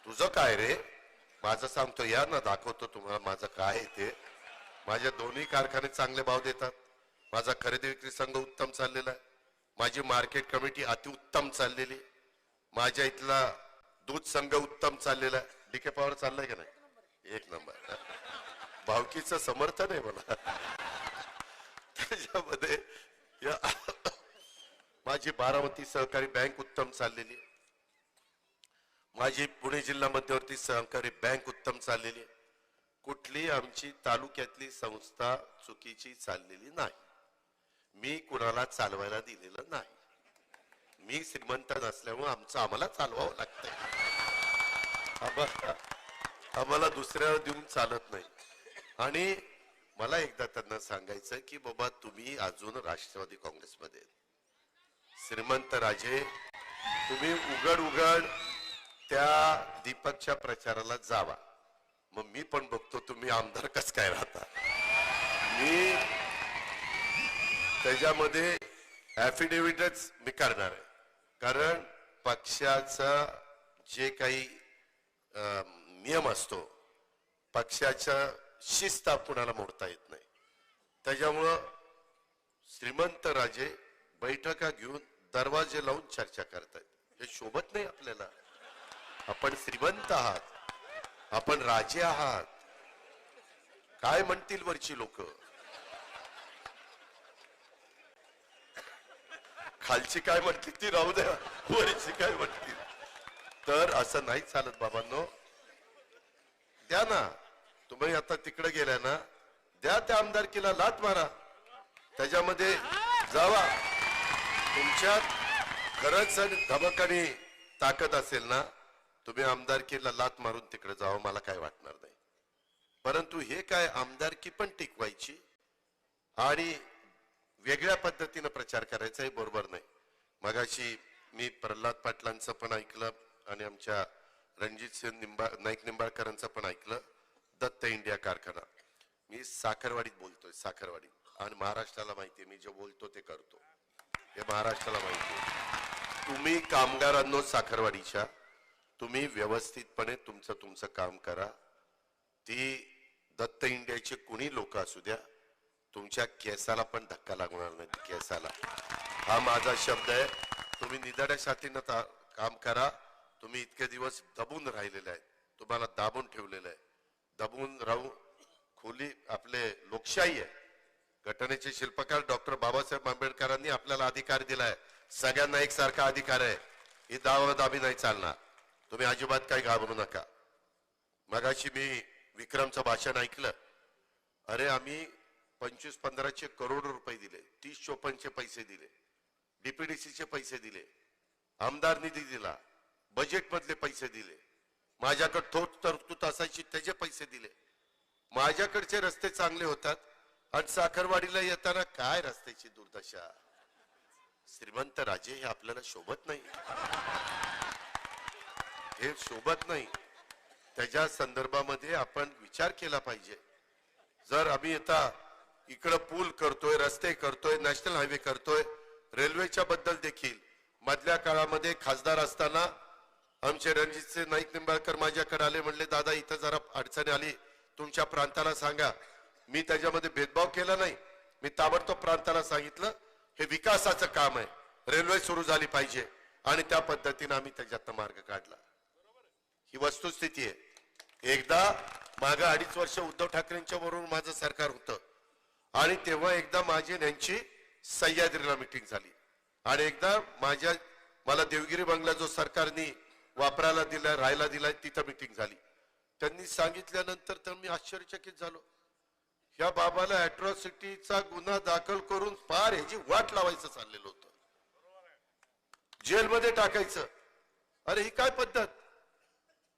तुझं काय रे? माझं सांगतो, या ना दाखवतो तुम्हाला माझं काय आहे ते. माझ्या दोन्ही कारखाने चांगले भाव देतात, माझा खरेदी विक्री संघ उत्तम चाललेला आहे, माझी मार्केट कमिटी अतिउत्तम चाललेली, माझ्या इथला दूध संघ उत्तम चाललेला आहे. डीके पॉवर चाललाय का नाही? एक नंबर. भावकीचं समर्थन आहे मला. त्याच्यामध्ये माझी बारामती सहकारी बँक उत्तम चाललेली, माझी पुणे जिल्हा मध्यवर्ती सहकारी बँक उत्तम चाललेली. कुठली आमची तालुक्यातली संस्था चुकीची चाललेली नाही. मी कुणाला चालवायला दिलेलं नाही. मी श्रीमंत नसल्यामुळे आम्हाला चालवावं लागतंय. आम्हाला दुसऱ्याला देऊन चालत नाही. आणि मला एकदा त्यांना सांगायचं की बाबा तुम्ही अजून राष्ट्रवादी काँग्रेसमध्ये, श्रीमंत राजे, तुम्ही उघड उघड त्या दीपकच्या प्रचाराला जावा. मग मी पण बघतो तुम्ही आमदार कस काय राहता. मी त्याच्यामध्ये ऍफिडेव्हिटच मी करणार आहे, कारण पक्षाचा जे काही नियम असतो, पक्षाच्या शिस्त कुणाला मोडता येत नाही. त्याच्यामुळं श्रीमंत राजे बैठका घेऊन दरवाजे लावून चर्चा करतायत, हे शोभत नाही आपल्याला. आपण श्रीमंत आहात, आपण राजे आहात. काय म्हणतील वरची लोक, खालची काय म्हणतील ती राहू द्या, वरची काय म्हणतील. तर असं नाही चालत बाबांनो. द्या ना, तुम्ही आता तिकडे गेल्या ना, द्या त्या आमदारकीला लात मारा, त्याच्यामध्ये जावा. तुमच्यात खरंच धमक आणि ताकद असेल ना, तुम्ही आमदारकीला लात मारून तिकडे जावं, मला काय वाटणार नाही. परंतु हे काय आमदारकी पण टिकवायची आणि वेगळ्या पद्धतीनं प्रचार करायचा, हे बरोबर नाही. मगाशी मी प्रल्हाद पाटलांचं पण ऐकलं आणि आमच्या रणजित सिंह नाईक निंबाळकरांचं पण ऐकलं. दत्त इंडिया कारखाना, मी साखरवाडीत बोलतोय, साखरवाडीत. आणि महाराष्ट्राला माहितीये मी जे बोलतो ते करतो, हे महाराष्ट्राला माहितीये. तुम्ही कामगारांनो साखरवाडीच्या, तुम्ही व्यवस्थितपणे तुमचं काम करा. ती दत्त इंडियाचे कुणी लोक असू द्या, तुमच्या केसाला पण धक्का लागणार नाही, केसाला. हा माझा शब्द आहे. तुम्ही निदाड्या साथीनं काम करा. तुम्ही इतके दिवस दबून राहिलेले आहेत, तुम्हाला दाबून ठेवलेलं आहे. दबून राहून खोली आपले लोकशाही आहे. घटनेचे शिल्पकार डॉक्टर बाबासाहेब आंबेडकरांनी आपल्याला अधिकार दिलाय. सगळ्यांना एकसारखा अधिकार आहे. ही दावादाबी नाही चालणार. तुम्ही अजिबात काही घाबरू नका. मगाशी मी विक्रमचं भाषण ऐकलं. अरे आम्ही 25-15 करोड रुपये दिले, 30-54 पैसे दिले, डीपीडीसीचे पैसे दिले, आमदार निधी दिला, बजेट मधले पैसे दिले, माझ्याकडे ठोस तरतूद असायची त्याचे पैसे दिले. माझ्याकडचे रस्ते चांगले होतात आणि साखरवाडीला येताना काय रस्त्याची दुर्दशा. श्रीमंत राजे हे आपल्याला शोभत नाही, हे शोभत नाही. त्याच्या संदर्भामध्ये आपण विचार केला पाहिजे. जर आम्ही आता इकडं पूल करतोय, रस्ते करतोय, नॅशनल हायवे करतोय, रेल्वेच्या बद्दल देखील मधल्या काळामध्ये खासदार असताना आमचे रणजितसिंह नाईक निंबाळकर माझ्याकडे आले, म्हणले दादा इथं जरा अडचणी आली, तुमच्या प्रांताला सांगा. मी त्याच्यामध्ये भेदभाव केला नाही. मी ताबडतोब प्रांताला सांगितलं हे विकासाचं काम आहे, रेल्वे सुरू झाली पाहिजे, आणि त्या पद्धतीने आम्ही त्याच्यात मार्ग काढला. ही वस्तुस्थिती आहे. एकदा मागे 2.5 वर्ष उद्धव ठाकरेंच्या बरोबर माझं सरकार होतं आणि तेव्हा एकदा माझी यांची सह्याद्रीला मिटिंग झाली आणि एकदा मला देवगिरी बंगला जो सरकारने वापरायला दिलाय, राहायला दिलाय, तिथं मिटिंग झाली. त्यांनी सांगितल्यानंतर तर मी आश्चर्यचकित झालो. ह्या बाबाला अॅट्रॉसिटीचा गुन्हा दाखल करून फार ह्याची वाट लावायचं चाललेलं होतं, जेलमध्ये टाकायचं. अरे ही काय पद्धत.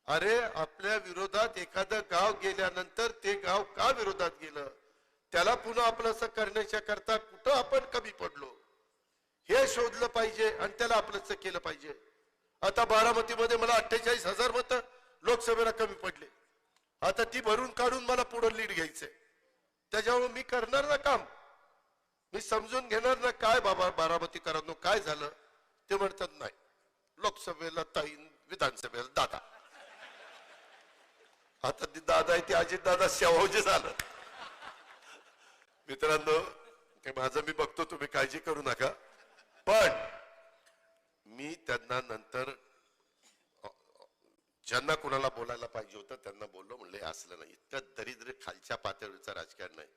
अरे आपल्या विरोधात एखादं गाव गेल्यानंतर ते गाव का विरोधात गेलं, त्याला पुन्हा आपलंसं करण्याच्या करता कुठं आपण कमी पडलो हे शोधलं पाहिजे आणि त्याला आपलंसं केलं पाहिजे. आता बारामतीमध्ये मला 48,000 मतं लोकसभेला कमी पडले. आता ती भरून काढून मला पुढे लीड घ्यायचंय. त्याच्यामुळे मी करणार ना काम, मी समजून घेणार ना काय बाबा बारामतीकरांनो काय झालं. ते म्हणतात नाही लोकसभेला ताई, विधानसभेला दादा. आता ती दादा आहे ती अजित दादा शेवावजी झालं. मित्रांनो ते माझं मी बघतो, तुम्ही काळजी करू नका. पण मी त्यांना नंतर ज्यांना कुणाला बोलायला पाहिजे होतं त्यांना बोललो, म्हणले असलं नाही, इतकं दरिद्र खालच्या पातळीचं राजकारण नाही.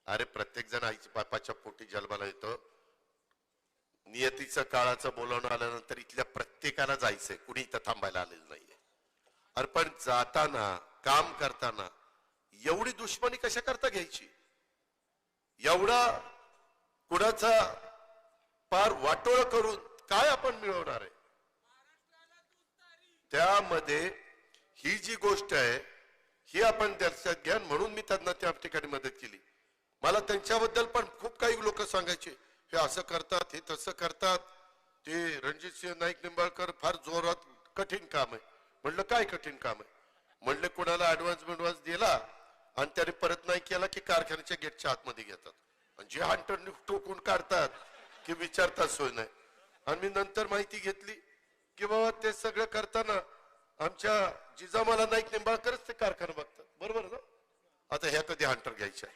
अरे प्रत्येक जण आईच्या बापाच्या पोटी जन्माला येतो. नियतीचं काळाचं बोलावणं आल्यानंतर इथल्या प्रत्येकाला जायचंय, कुणी इथं थांबायला आलेलं नाहीये. अरे पण जाताना काम करताना एवढी दुश्मनी कशा करता घ्यायची, एवढा कुणाचा पार वाटोळ करून काय आपण मिळवणार आहे. त्यामध्ये ही जी गोष्ट आहे ही आपण लक्षात घ्या. म्हणून मी त्यांना त्या ठिकाणी मदत केली. मला त्यांच्याबद्दल पण खूप काही लोक सांगायचे, हे असं करतात, हे तसं करतात, ते रणजितसिंह नाईक निंबाळकर फार जोरात कठीण काम आहे. म्हणलं काय कठीण काम आहे. म्हणले कोणाला ऍडव्हान्स दिला आणि त्याने परत नाही केला की कारखान्याच्या गेटच्या आतमध्ये घेतात आणि जे हंटर टोकून काढतात की विचारतात सोय नाही. आणि मी नंतर माहिती घेतली की बाबा ते सगळं करताना आमच्या जिजामाला नाईक निंबाळकरच ते कारखाना बघतात. बरोबर ना. आता ह्या कधी हंटर घ्यायच्या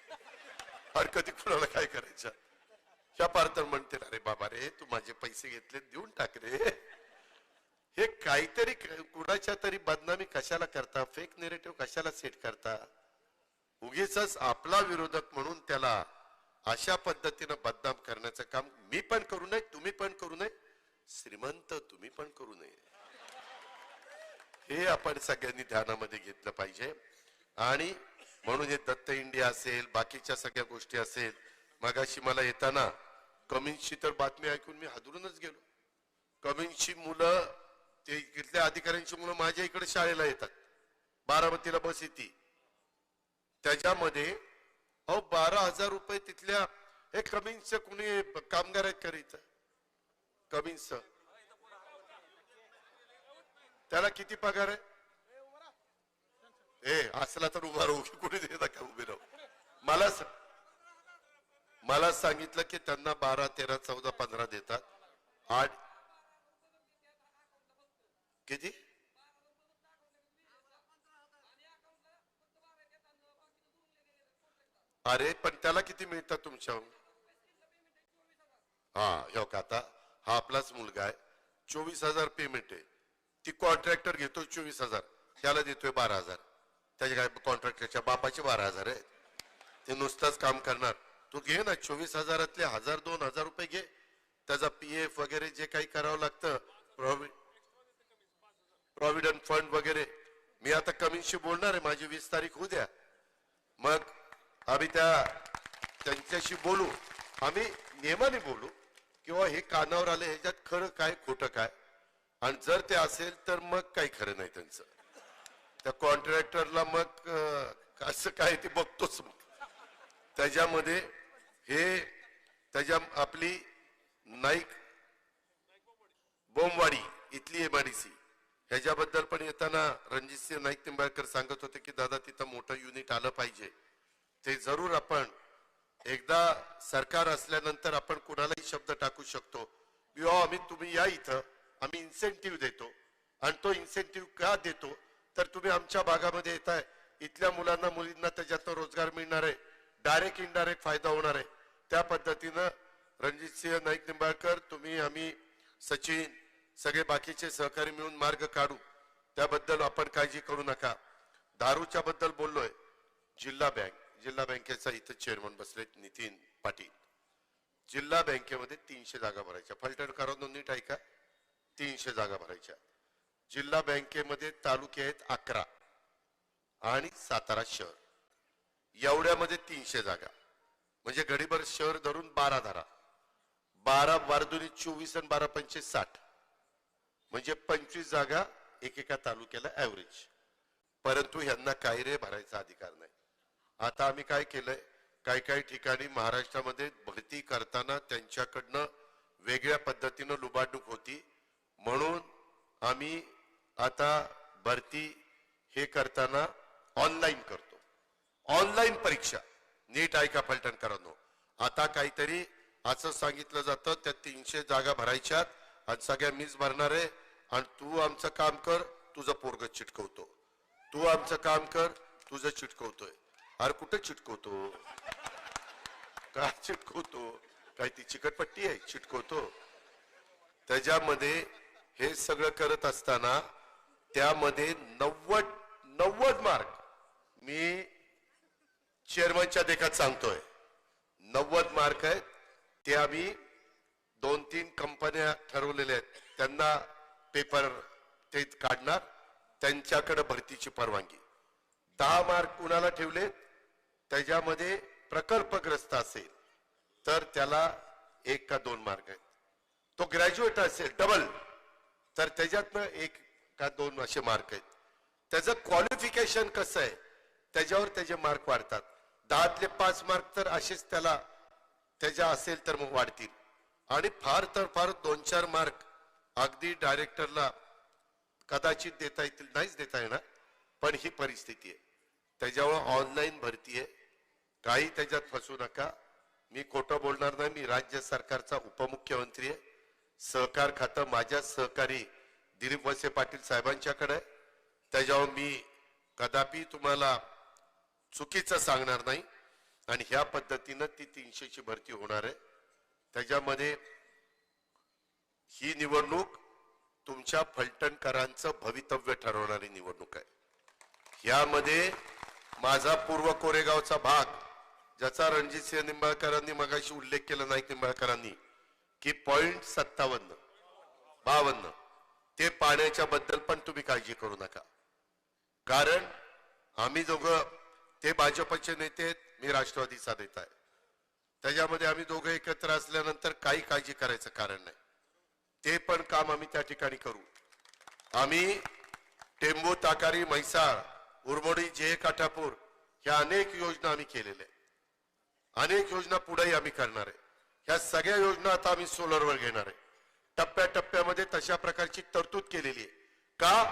आणि कधी कुणाला काय करायचं. ह्या पार तर म्हणते अरे बाबा रे तू माझे पैसे घेतले देऊन टाक रे. हे काहीतरी कुणाच्या तरी बदनामी कशाला करता, फेक नेरेटिव्ह कशाला सेट करता. उगीच आपला विरोधक म्हणून त्याला अशा पद्धतीनं बदनाम करण्याचं काम मी पण करू नये, तुम्ही पण करू नये, श्रीमंत तुम्ही पण करू नये. हे आपण सगळ्यांनी ध्यानामध्ये घेतलं पाहिजे. आणि म्हणून हे दत्त इंडिया असेल, बाकीच्या सगळ्या गोष्टी असेल. मगाशी मला येताना कमिन्सची तर बातमी ऐकून मी हादरूनच गेलो. कमिन्सची मुलं, ते इथल्या अधिकाऱ्यांची मुलं माझ्या इकडे शाळेला येतात, बारामतीला बस येते, त्याच्यामध्ये 12,000 रुपये तिथल्या हे कमिन्सचं कुणी कामगार आहेत करीत कमिन्स, त्याला किती पगार आहे. ए असला तर उभा राहू की कुणी देता का उभे राहू. मला सांगितलं की त्यांना 12, 13, 14, 15 देतात. 8 किती. अरे पण त्याला किती मिळतात तुमच्या. हा हो का. आता हा आपलाच मुलगा आहे. 24,000 पेमेंट आहे, ती कॉन्ट्रॅक्टर घेतो 24,000, त्याला देतोय 12,000. त्याच्या काय कॉन्ट्रॅक्टरच्या बापाचे 12,000 आहेत, ते नुसतंच काम करणार. तू घे ना 24,000तले 1,000-2,000 रुपये घे, त्याचा PF वगैरे जे काही करावं लागतं, प्रॉव्हिडंट फंड वगैरे. मी आता कमीशी बोलणार आहे, माझी 20 तारीख होऊ द्या, मग आम्ही त्यांच्याशी बोलू, आम्ही नियमाने बोलू किंवा हे कानावर आले ह्याच्यात खरं काय खोटं काय, आणि जर ते असेल तर मग काही खरं नाही त्यांचं. त्या कॉन्ट्रॅक्टरला मग असं काय ते बघतोच. मग त्याच्यामध्ये आपली नाईक बोमवाडी इथली MIDC ह्याच्याबद्दल पण येताना रणजितसिंह नाईक निंबाळकर सांगत होते की दादा तिथं मोठं युनिट आलं पाहिजे. ते जरूर आपण एकदा सरकार असल्यानंतर आपण कुणालाही शब्द टाकू शकतो, आम्ही तुम्ही या इथं, आम्ही इन्सेंटिव्ह देतो. आणि तो इन्सेंटिव्ह का देतो तर तुम्ही आमच्या भागामध्ये येताय, इथल्या मुलांना मुलींना त्याच्यात रोजगार मिळणार आहे, डायरेक्ट इनडायरेक्ट फायदा होणार आहे. त्या पद्धतीनं रणजितसिंह नाईक निंबाळकर, तुम्ही, आम्ही, सचिन, सगळे बाकीचे सहकारी मिळून मार्ग काढू, त्याबद्दल आपण काळजी करू नका. दारूच्या बद्दल बोललोय, जिल्हा बँकेचा इथं चेअरमन बसलेत नितीन पाटील. जिल्हा बँकेमध्ये 300 जागा भरायच्या. फलटणकरांनो नीट ऐका, 300 जागा भरायच्या. जिल्हा बँकेमध्ये तालुके आहेत 11 आणि सातारा शहर, एवढ्यामध्ये 300 जागा, म्हणजे गडीभर शहर धरून 12 धरा, 12 वारदुनी 24 आणि 12 पंचे 60, म्हणजे 25 जागा एकेका तालुक्याला ऍव्हरेज. परंतु ह्यांना काय रे भरायचा अधिकार नाही. आता आम्ही काय केलंय, काही ठिकाणी महाराष्ट्रामध्ये भरती करताना त्यांच्याकडनं वेगळ्या पद्धतीनं लुबाडणूक होती, म्हणून आम्ही आता भरती हे करताना ऑनलाईन करतो. ऑनलाईन परीक्षा, नीट ऐका फलटणकरांनो, आता काहीतरी असं सांगितलं जातं त्या 300 जागा भरायच्यात आणि सगळ्या मीच भरणार आहे, आणि तू आमचं काम कर, तुझं पोरग चिटकवतो, तू आमचं काम कर, तुझं चिटकवतोय. अरे कुठं चिटकवतो, काय चिटकवतो, काय ती चिकटपट्टी आहे चिटकवतो. त्याच्यामध्ये हे सगळं करत असताना त्यामध्ये 90 मार्क मी चेअरमनच्या देखत सांगतोय, 90 मार्क आहेत. ते आम्ही 2-3 कंपन्या ठरवलेल्या आहेत, त्यांना पेपर ते काढणार, त्यांच्याकडे भरतीची परवानगी. 10 मार्क कुणाला ठेवले, त्याच्यामध्ये प्रकल्पग्रस्त असेल तर त्याला 1 का 2 मार्क आहेत. तो ग्रॅज्युएट असेल डबल तर त्याच्यातनं 1 का 2 असे मार्क आहेत. त्याचं क्वालिफिकेशन कसं आहे त्याच्यावर त्याचे मार्क वाढतात. 10तले 5 मार्क तर असेच त्याच्या असेल तर मग वाढतील, आणि फार तर फार 2-4 मार्क अगदी डायरेक्टरला कदाचित देता येतील, नाहीच देता येणार, पण ही परिस्थिती आहे. त्याच्यावर ऑनलाईन भरती आहे, काही त्याच्यात फसू नका. मी खोटं बोलणार नाही, मी राज्य सरकारचा उपमुख्यमंत्री आहे. सहकार खातं माझ्या सहकारी दिलीप वळसे पाटील साहेबांच्याकडे आहे, त्याच्यावर मी कदापि तुम्हाला चुकीचं सांगणार नाही. आणि ह्या पद्धतीनं ती 300ची भरती होणार आहे. त्याच्यामध्ये ही निवडणूक तुमच्या फलटणकरांचं भवितव्य ठरवणारी निवडणूक आहे. यामध्ये माझा पूर्व कोरेगावचा भाग, ज्याचा रणजितसिंह निंबाळकरांनी मगाशी उल्लेख केला, नाईक निंबाळकरांनी, की 0.57-52 ते पाण्याच्या बद्दल पण तुम्ही काळजी करू नका. कारण आम्ही दोघं, ते भाजपचे नेते आहेत, मी राष्ट्रवादीचा नेता आहे, त्याच्यामध्ये आम्ही दोघं एकत्र असल्यानंतर काही काळजी करायचं कारण नाही. ते पण काम आम्ही त्या ठिकाणी करू. आम्ही टेंबू, ताकारी, म्हैसाळ, उरमोडी, जे काठापूर ह्या अनेक योजना आम्ही केलेल्या आहेत. अनेक योजना पुढेही आम्ही करणार आहे. ह्या सगळ्या योजना आता आम्ही सोलरवर घेणार आहे. टप्प्याटप्प्यामध्ये तशा प्रकारची तरतूद केलेली आहे. का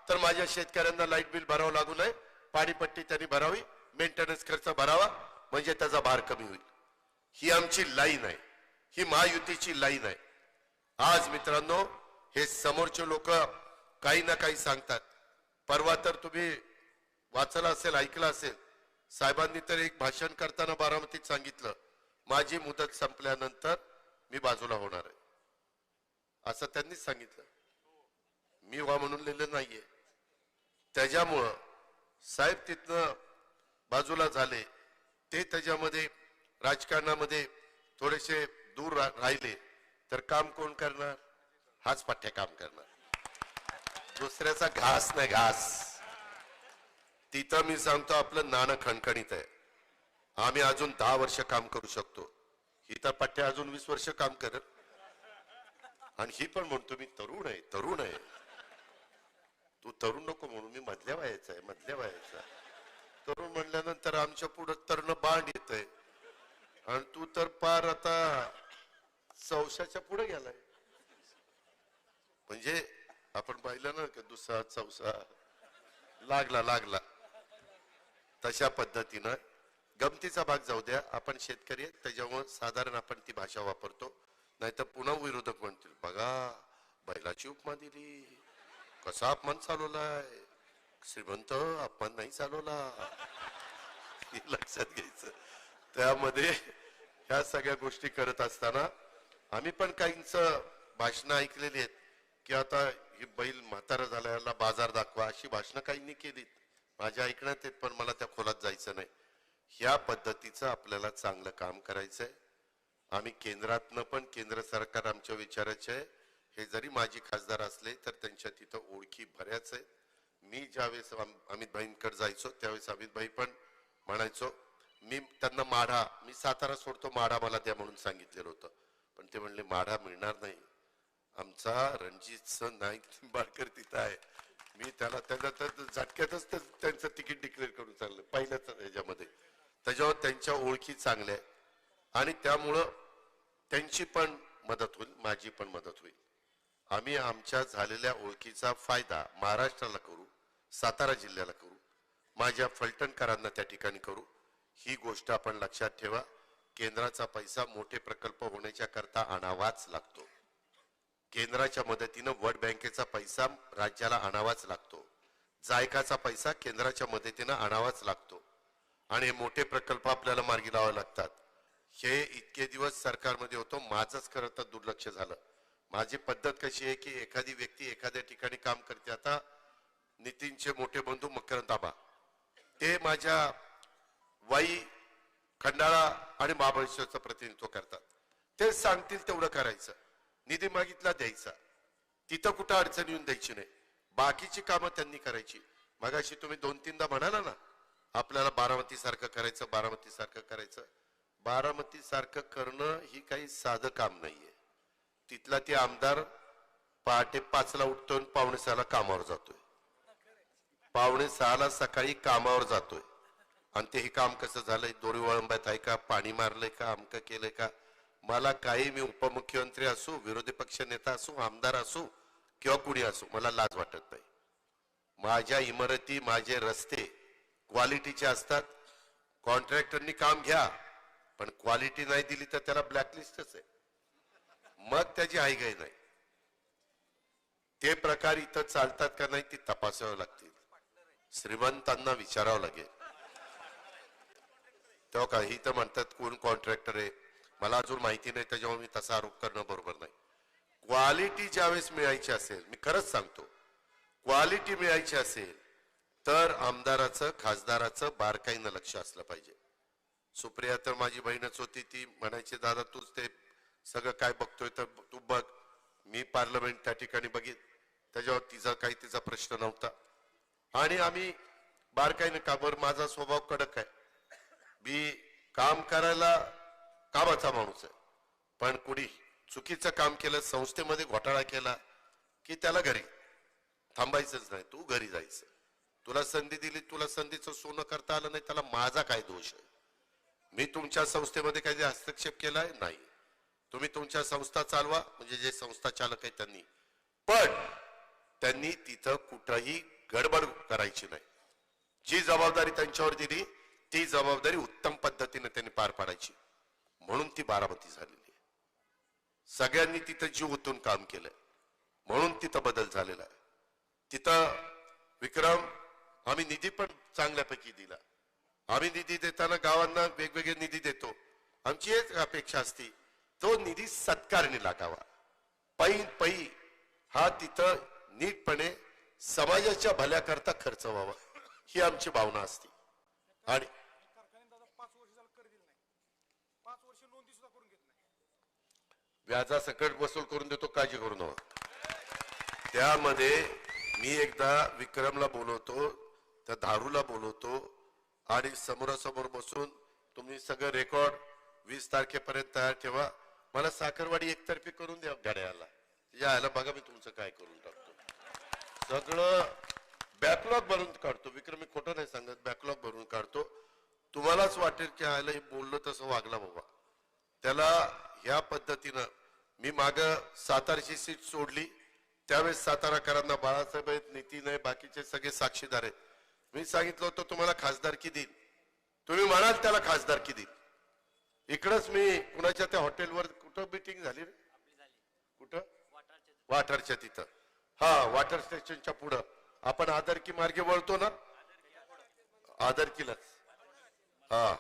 तर माझ्या शेतकऱ्यांना लाईट बिल भरावं लागू नये, पाणीपट्टी त्यांनी भरावी, मेंटेनन्स खर्च भरावा, म्हणजे त्याचा भार कमी होईल. ही आमची लाईन आहे, ही महायुतीची लाईन आहे. आज मित्रांनो, हे समोरचे लोक काही ना काही सांगतात. परवा तर तुम्ही वाचलं असेल, ऐकलं असेल, साहेबांनी तर एक भाषण करताना बारामतीत सांगितलं, माझी मुदत संपल्यानंतर मी बाजूला होणार आहे, असं त्यांनीच सांगितलं. मी व्हा म्हणून लिहिलं नाहीये. त्याच्यामुळं साहेब तिथनं बाजूला झाले, ते त्याच्यामध्ये राजकारणामध्ये थोडेसे दूर राहिले तर काम कोण करणार? हाच पठ्ठ्या काम करणार, दुसऱ्याचा घास नाही घास. तिथं मी सांगतो आपलं नाणं खणखणीत आहे. आम्ही अजून 10 वर्ष काम करू शकतो. ही तर पठ्ठ्या अजून 20 वर्ष काम करत. आणि ही पण म्हणतो मी तरुण आहे, तरुण आहे. तू तरुण नको म्हणून, मी मधल्या वयाचा आहे, मधल्या वयाचा. तरुण म्हणल्यानंतर आमच्या पुढे तरुण बांड येत आहे, आणि तू तर पार आता 100च्या पुढे गेलाय. म्हणजे आपण पाहिलं ना की दुसरा 100 लागला लागला. तशा पद्धतीनं गमतीचा भाग जाऊ द्या, आपण शेतकरी आहेत त्याच्यामुळे साधारण आपण ती भाषा वापरतो. नाहीतर पुन्हा विरोधक म्हणतील बघा बैलाची उपमा दिली, कसा अपमान चालवलाय, श्रीमंत अपमान नाही चालवला. हे लक्षात घ्यायचं. त्यामध्ये ह्या सगळ्या गोष्टी करत असताना आम्ही पण काहींच भाषणं ऐकलेली आहेत की आता ही बैल म्हातारा झाला, याला बाजार दाखवा, अशी भाषणं काहींनी केलीत. माझ्या ऐकण्यात येत, पण मला त्या खोलात जायचं नाही. ह्या पद्धतीचं आपल्याला चांगलं काम करायचंय. आम्ही केंद्रातनं पण, केंद्र सरकार आमच्या विचाराचे आहे. हे जरी माजी खासदार असले तर त्यांच्या तिथं ओळखी बऱ्याच आहेत. मी ज्यावेळेस अमित भाईंकडे जायचो त्यावेळेस अमित भाई पण म्हणायचो, मी त्यांना माढा, मी सातारा सोडतो, माढा मला द्या म्हणून सांगितलेलं होतं. पण ते म्हणले माढा मिळणार नाही, आमचा रणजित नाईक निंबाळकर तिथं आहे. मी त्याला त्याच्या झटक्यातच त्यांचं तिकीट डिक्लेअर करून चाललं पहिल्याच ह्याच्यामध्ये. त्याच्यावर त्यांच्या ओळखी चांगल्या आहे आणि त्यामुळं त्यांची पण मदत होईल, माझी पण मदत होईल. आम्ही आमच्या झालेल्या ओळखीचा फायदा महाराष्ट्राला करू, सातारा जिल्ह्याला करू, माझ्या फलटणकरांना त्या ठिकाणी करू. ही गोष्ट आपण लक्षात ठेवा. केंद्राचा पैसा मोठे प्रकल्प होण्याच्या करता आणावाच लागतो. केंद्राच्या मदतीनं वर्ल्ड बँकेचा पैसा राज्याला आणावाच लागतो. जायकाचा पैसा केंद्राच्या मदतीनं आणावाच लागतो. आणि हे मोठे प्रकल्प आपल्याला मार्गी लावावे लागतात. हे इतके दिवस सरकारमध्ये होतो, माझंच खरं तर दुर्लक्ष झालं. माझी पद्धत कशी आहे की एखादी व्यक्ती एखाद्या ठिकाणी काम करते. आता नितीनचे मोठे बंधू मकरंद आबा, ते माझ्या वाई, खंडाळा आणि महाबळेश्वरचं प्रतिनिधित्व करतात. ते सांगतील तेवढं करायचं, निधी मागितला द्यायचा, तिथं कुठं अडचण येऊन द्यायची नाही. बाकीची कामं त्यांनी करायची. मगाशी तुम्ही 2-3दा म्हणाला ना आपल्याला बारामती सारखं करायचं, बारामती सारखं करायचं. बारामती सारखं करणं ही काही साधं काम नाहीये. तिथला ते आमदार पहाटे 5ला उठतोय, 5:45ला कामावर जातोय, 5:45ला सकाळी कामावर जातोय. आणि ते हे काम कसं झालंय, दोरी वळंबात आहे का, पाणी मारलंय का, अमकं केलंय का. मला काही, मी उपमुख्यमंत्री असू, विरोधी पक्ष नेता असू, आमदार असू किंवा कुणी असू, मला लाज वाटत नाही. माझ्या इमारती, माझे रस्ते क्वालिटीचे असतात. कॉन्ट्रॅक्टरनी काम घ्या, पण क्वालिटी नाही दिली तर त्याला ब्लॅकलिस्टच आहे, मग त्याची हायगाई नाही. ते प्रकार इथं चालतात का नाही ती तपासावं लागतील, श्रीमंतांना विचारावं लागेल. तेव्हा काही तर म्हणतात कोण कॉन्ट्रॅक्टर आहे, मला अजून माहिती नाही, त्याच्यामुळे मी तसा आरोप करणं बरोबर नाही. क्वालिटी ज्यावेळेस मिळायची असेल, मी खरंच सांगतो, क्वालिटी मिळायची असेल तर आमदाराचं, खासदाराचं बारकाईनं लक्ष असलं पाहिजे. सुप्रिया तर माझी बहीणच होती, ती म्हणायची दादा तूच ते सगळं काय बघतोय तर तू बघ. मी पार्लमेंट त्या ठिकाणी बघित, त्याच्यावर तिचा काही तिचा प्रश्न नव्हता. आणि आम्ही बारकाईनं, का बरं माझा स्वभाव कडक आहे, मी काम करायला कामाचा माणूस आहे. पण कुणी चुकीचं काम केलं, संस्थेमध्ये घोटाळा केला की त्याला घरी थांबायचंच नाही, तू घरी जायचं. तुला संधी दिली, तुला संधीचं सोनं करता आलं नाही, त्याला माझा काय दोष आहे. मी तुमच्या संस्थेमध्ये काही हस्तक्षेप केलाय नाही. तुम्ही तुमच्या संस्था चालवा, म्हणजे जे संस्था चालक आहे त्यांनी, पण त्यांनी तिथं कुठंही गडबड करायची नाही. जी जबाबदारी त्यांच्यावर दिली ती जबाबदारी उत्तम पद्धतीने त्यांनी पार पाडायची. म्हणून ती बारामती झालेली आहे. सगळ्यांनी तिथं जीव ओतून काम केलंय, म्हणून तिथं बदल झालेला आहे. तिथं विक्रम, आम्ही निधी पण चांगल्यापैकी दिला. आम्ही निधी देताना गावांना वेगवेगळे निधी देतो. आमची एक अपेक्षा असते, तो निधी सत्कारणी लागावा. पै हा तिथं नीटपणे समाजाच्या भल्याकरता खर्च व्हावा ही आमची भावना असते. आणि कारखान्याने दादा 5 वर्ष झालं कर दिलं नाही. 5 वर्ष नोंदी सुद्धा करून घेत नाही. व्याजासकट वसूल करून देतो, काळजी करू नका. त्यामध्ये मी एकदा विक्रमला बोलवतो, त्या धारूला बोलवतो आणि समोरासमोर बसून तुम्ही सगळं रेकॉर्ड 20 तारखेपर्यंत तयार ठेवा. मला साखरवाडी एकतर्फी करून द्या घड्याळाला. यायला बघा मी तुमचं काय करून टाकतो. सगळं बॅकलॉग भरून काढतो. विक्रम मी खोटं नाही सांगत, बॅकलॉग भरून काढतो. तुम्हालाच वाटेल की आयला हे बोललो तसं वागला बाबा. त्याला ह्या पद्धतीनं मी माग सातारची सीट सोडली त्यावेळेस साताराकरांना बाळासाहेब आहेत, नितीन आहे, बाकीचे सगळे साक्षीदार आहेत. मी सांगितलं होतं तुम्हाला खासदारकी देईन, तुम्ही म्हणाल त्याला खासदारकी देईन. इकडंच मी कुणाच्या त्या हॉटेलवर कुठं मिटिंग झाली रे, कुठं वाठारच्या तिथं, हा वॉटर स्टेशनच्या पुढं आपण आदरकी मार्गे वळतो ना, आदरकीलाच, हा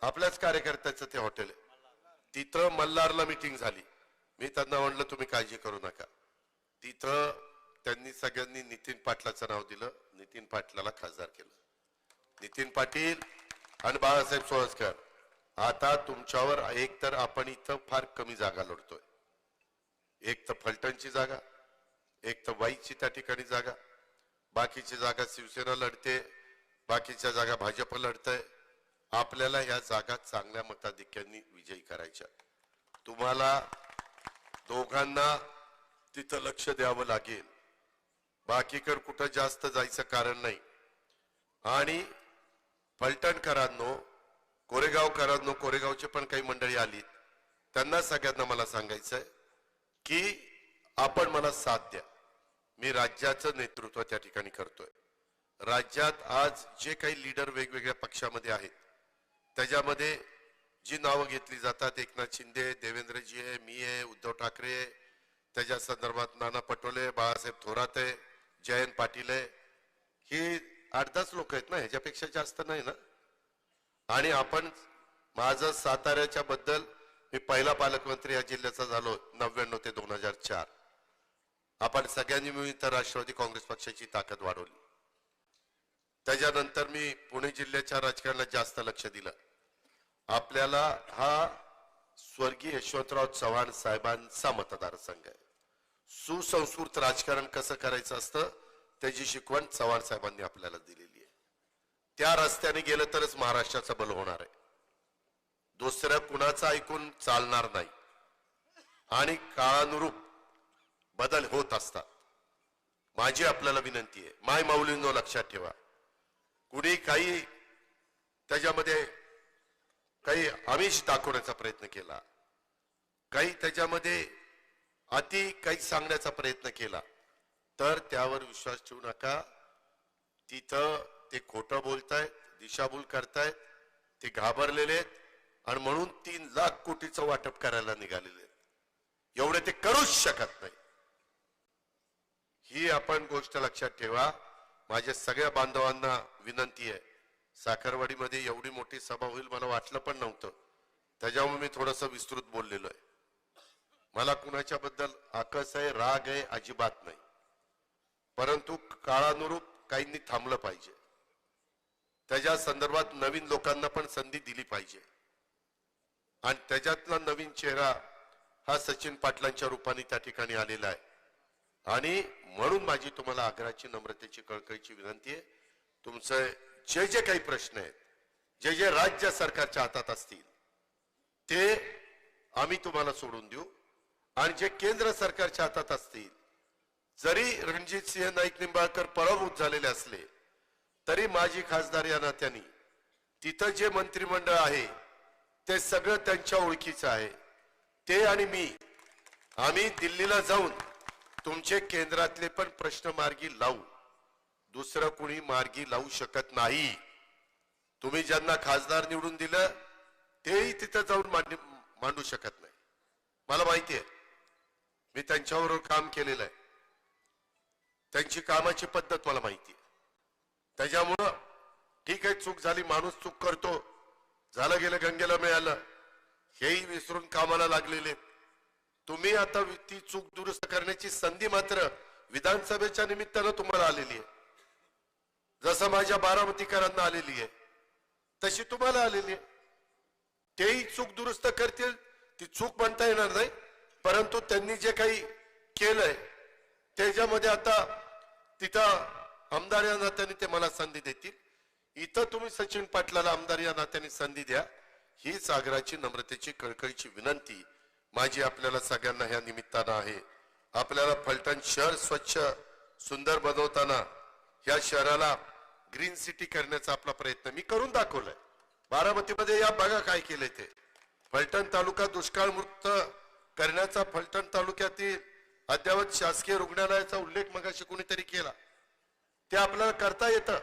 आपल्याच कार्यकर्त्याचं ते हॉटेल आहे. तिथं मल्हारला मिटिंग झाली. मी त्यांना म्हणलं तुम्ही काळजी करू नका. तिथं त्यांनी सगळ्यांनी नितीन पाटलाचं नाव दिलं, नितीन पाटलाला खासदार केलं. नितीन पाटील आणि बाळासाहेब सोळसकर, आता तुमच्यावर एक तर आपण इथं फार कमी जागा लढतोय. एक तर फलटणची जागा, एक तर वाईची त्या ठिकाणी जागा, बाकीची जागा शिवसेना लढते, बाकीच्या जागा भाजप लढतंय. आपल्याला ह्या जागा चांगल्या मताधिक्यांनी विजयी करायच्या. तुम्हाला दोघांना तिथं लक्ष द्यावं लागेल. बाकीकर कुठं जास्त जायचं कारण नाही. आणि फलटणकरांनो, कोरेगावकरांनो, कोरेगावचे पण काही मंडळी आलीत, त्यांना सगळ्यांना मला सांगायचंय की आपण मला साथ द्या. मी राज्याचं नेतृत्व त्या ठिकाणी करतोय. राज्यात आज जे काही लीडर वेगवेगळ्या पक्षामध्ये आहेत त्याच्यामध्ये जी नावं घेतली जातात, एकनाथ शिंदे, देवेंद्रजी आहे, मी आहे, उद्धव ठाकरे आहे, त्याच्या संदर्भात नाना पटोले, बाळासाहेब थोरात आहे, जयंत पाटील आहे, ही 8-10 लोक आहेत ना, ह्याच्यापेक्षा जास्त नाही ना. आणि आपण, माझं साताऱ्याच्या बद्दल, मी पहिला पालकमंत्री या जिल्ह्याचा झालो 99 ते 2004. आपण सगळ्यांनी मिळून तर राष्ट्रवादी काँग्रेस पक्षाची ताकद वाढवली. त्याच्यानंतर मी पुणे जिल्ह्याच्या राजकारणात जास्त लक्ष दिलं. आपल्याला हा स्वर्गीय यशवंतराव चव्हाण साहेबांचा मतदारसंघ आहे. सुसंस्कृत राजकारण कसं करायचं असतं त्याची शिकवण चव्हाण साहेबांनी आपल्याला दिलेली आहे. त्या रस्त्याने गेलं तरच महाराष्ट्राचं बल होणार आहे. दुसऱ्या कुणाचं ऐकून चालणार नाही. आणि काळानुरूप बदल होत असतात. माझी आपल्याला विनंती आहे, माय माऊलींनो लक्षात ठेवा, कुणी काही त्याच्यामध्ये काही आमिष दाखवण्याचा प्रयत्न केला, काही त्याच्यामध्ये अति काही सांगण्याचा प्रयत्न केला तर त्यावर विश्वास ठेवू नका. तिथं ते खोटं बोलतायत, दिशाभूल करतायत, ते घाबरलेले आहेत आणि म्हणून 3 लाख कोटीचं वाटप करायला निघालेले आहेत. एवढे ते करूच शकत नाही. ही आपण गोष्ट लक्षात ठेवा. माझ्या सगळ्या बांधवांना विनंती आहे, साखरवाडीमध्ये एवढी मोठी सभा होईल मला वाटलं पण नव्हतं. त्याच्यामुळे मी थोडंसं विस्तृत बोललेलो आहे. मला कुणाच्या बद्दल आकस आहे, राग आहे, अजिबात नाही. परंतु काळानुरूप काहींनी थांबलं पाहिजे. त्याच्या संदर्भात नवीन लोकांना पण संधी दिली पाहिजे. आणि त्याच्यातला नवीन चेहरा हा सचिन पाटलांच्या रूपाने त्या ठिकाणी आलेला आहे. आणि म्हणून माझी तुम्हाला आग्रहाची, नम्रतेची, कळकळीची विनंती आहे, तुमचे जे जे काही प्रश्न आहेत, जे जे राज्य सरकारच्या हातात असतील ते आम्ही तुम्हाला सोडून देऊ. आणि जे केंद्र सरकारच्या हातात असतील, जरी रणजित सिंह नाईक निंबाळकर पराभूत झालेले असले तरी माझी खासदार या नात्याने तिथं जे मंत्रिमंडळ आहे ते सगळं त्यांच्या ओळखीचं आहे. ते आणि मी, आम्ही दिल्लीला जाऊन तुमचे केंद्रातले पण प्रश्न मार्गी लावू. दुसरं कुणी मार्गी लावू शकत नाही. तुम्ही ज्यांना खासदार निवडून दिलं तेही तिथं जाऊन मांडू शकत नाही. मला माहिती आहे, मी त्यांच्याबरोबर काम केलेलं आहे. त्यांची कामाची पद्धत मला माहिती आहे. त्याच्यामुळं ठीक आहे, चूक झाली, माणूस चूक करतो, झालं गेलं गंगेला मिळालं, हेही विसरून कामाला लागलेले. तुम्ही आता ती चूक दुरुस्त करण्याची संधी मात्र विधानसभेच्या निमित्तानं तुम्हाला आलेली आहे, जसं माझ्या बारामतीकरांना आलेली आहे तशी तुम्हाला आलेली आहे. तेही चूक दुरुस्त करतील, ती चूक म्हणता येणार नाही, परंतु त्यांनी जे काही केलंय त्याच्यामध्ये आता तिथं आमदार या नात्याने ते मला संधी देतील, इथं तुम्ही सचिन पाटलाला आमदार या नात्याने संधी द्या, हीच आग्रहाची नम्रतेची कळकळीची विनंती माझी आपल्याला सगळ्यांना ह्या निमित्तानं आहे. आपल्याला फलटण शहर स्वच्छ सुंदर बनवताना या शहराला ग्रीन सिटी करण्याचा आपला प्रयत्न मी करून दाखवलाय. बारामतीमध्ये या बघा काय केलंय ते. फलटण तालुका दुष्काळमुक्त करण्याचा फलटण तालुक्यातील अद्ययावत शासकीय रुग्णालयाचा उल्लेख मगाशी कोणीतरी केला, ते आपल्याला करता येतं.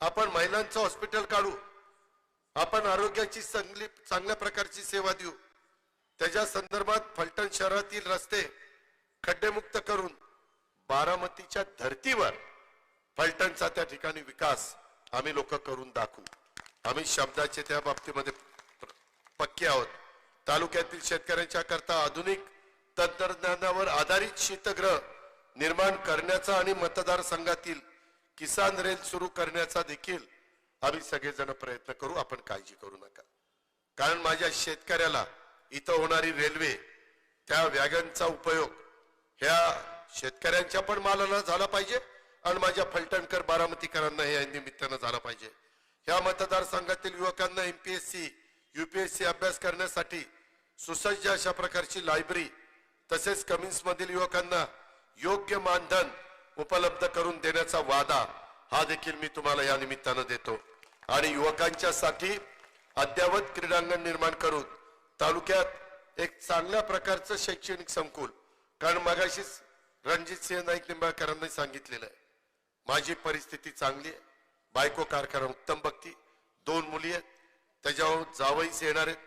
आपण महिलांचं हॉस्पिटल काढू, आपण आरोग्याची चांगल्या प्रकारची सेवा देऊ, त्याच्या संदर्भात फलटण शहरातील रस्ते खड्डेमुक्त करून बारामतीच्या धर्तीवर फलटणचा त्या ठिकाणी विकास आम्ही लोक करून दाखवू. आम्ही शब्दाचे त्या बाबतीमध्ये पक्के आहोत. तालुक्यातील शेतकऱ्यांच्या करता आधुनिक तंत्रज्ञानावर आधारित शीतगृह निर्माण करण्याचा आणि मतदारसंघातील किसान रेल सुरू करण्याचा देखील आम्ही सगळेजण प्रयत्न करू. आपण काळजी करू नका, कारण माझ्या शेतकऱ्याला इथं होणारी रेल्वे त्या वॅगनचा उपयोग ह्या शेतकऱ्यांच्या पण मालाला झाला पाहिजे आणि माझ्या फलटणकर बारामतीकरांना या निमित्तानं झाला पाहिजे. ह्या मतदारसंघातील युवकांना एमपीएससी यूपीएससी अभ्यास करण्यासाठी सुसज्ज अशा प्रकारची लायब्ररी तसेच कमिन्स मधील युवकांना योग्य मानधन उपलब्ध करून देण्याचा वादा हा देखील मी तुम्हाला या निमित्तानं देतो. आणि युवकांच्या साठी अद्ययावत क्रीडांगण निर्माण करून तालुक्यात एक चांगल्या प्रकारचं शैक्षणिक संकुल, कारण मगाशीच रणजित सिंह नाईक निंबाळकरांनी सांगितलेलं आहे, माझी परिस्थिती चांगली आहे, बायको कारखाना उत्तम बघती, 2 मुली आहेत, त्याच्यावर जावईच येणार आहेत,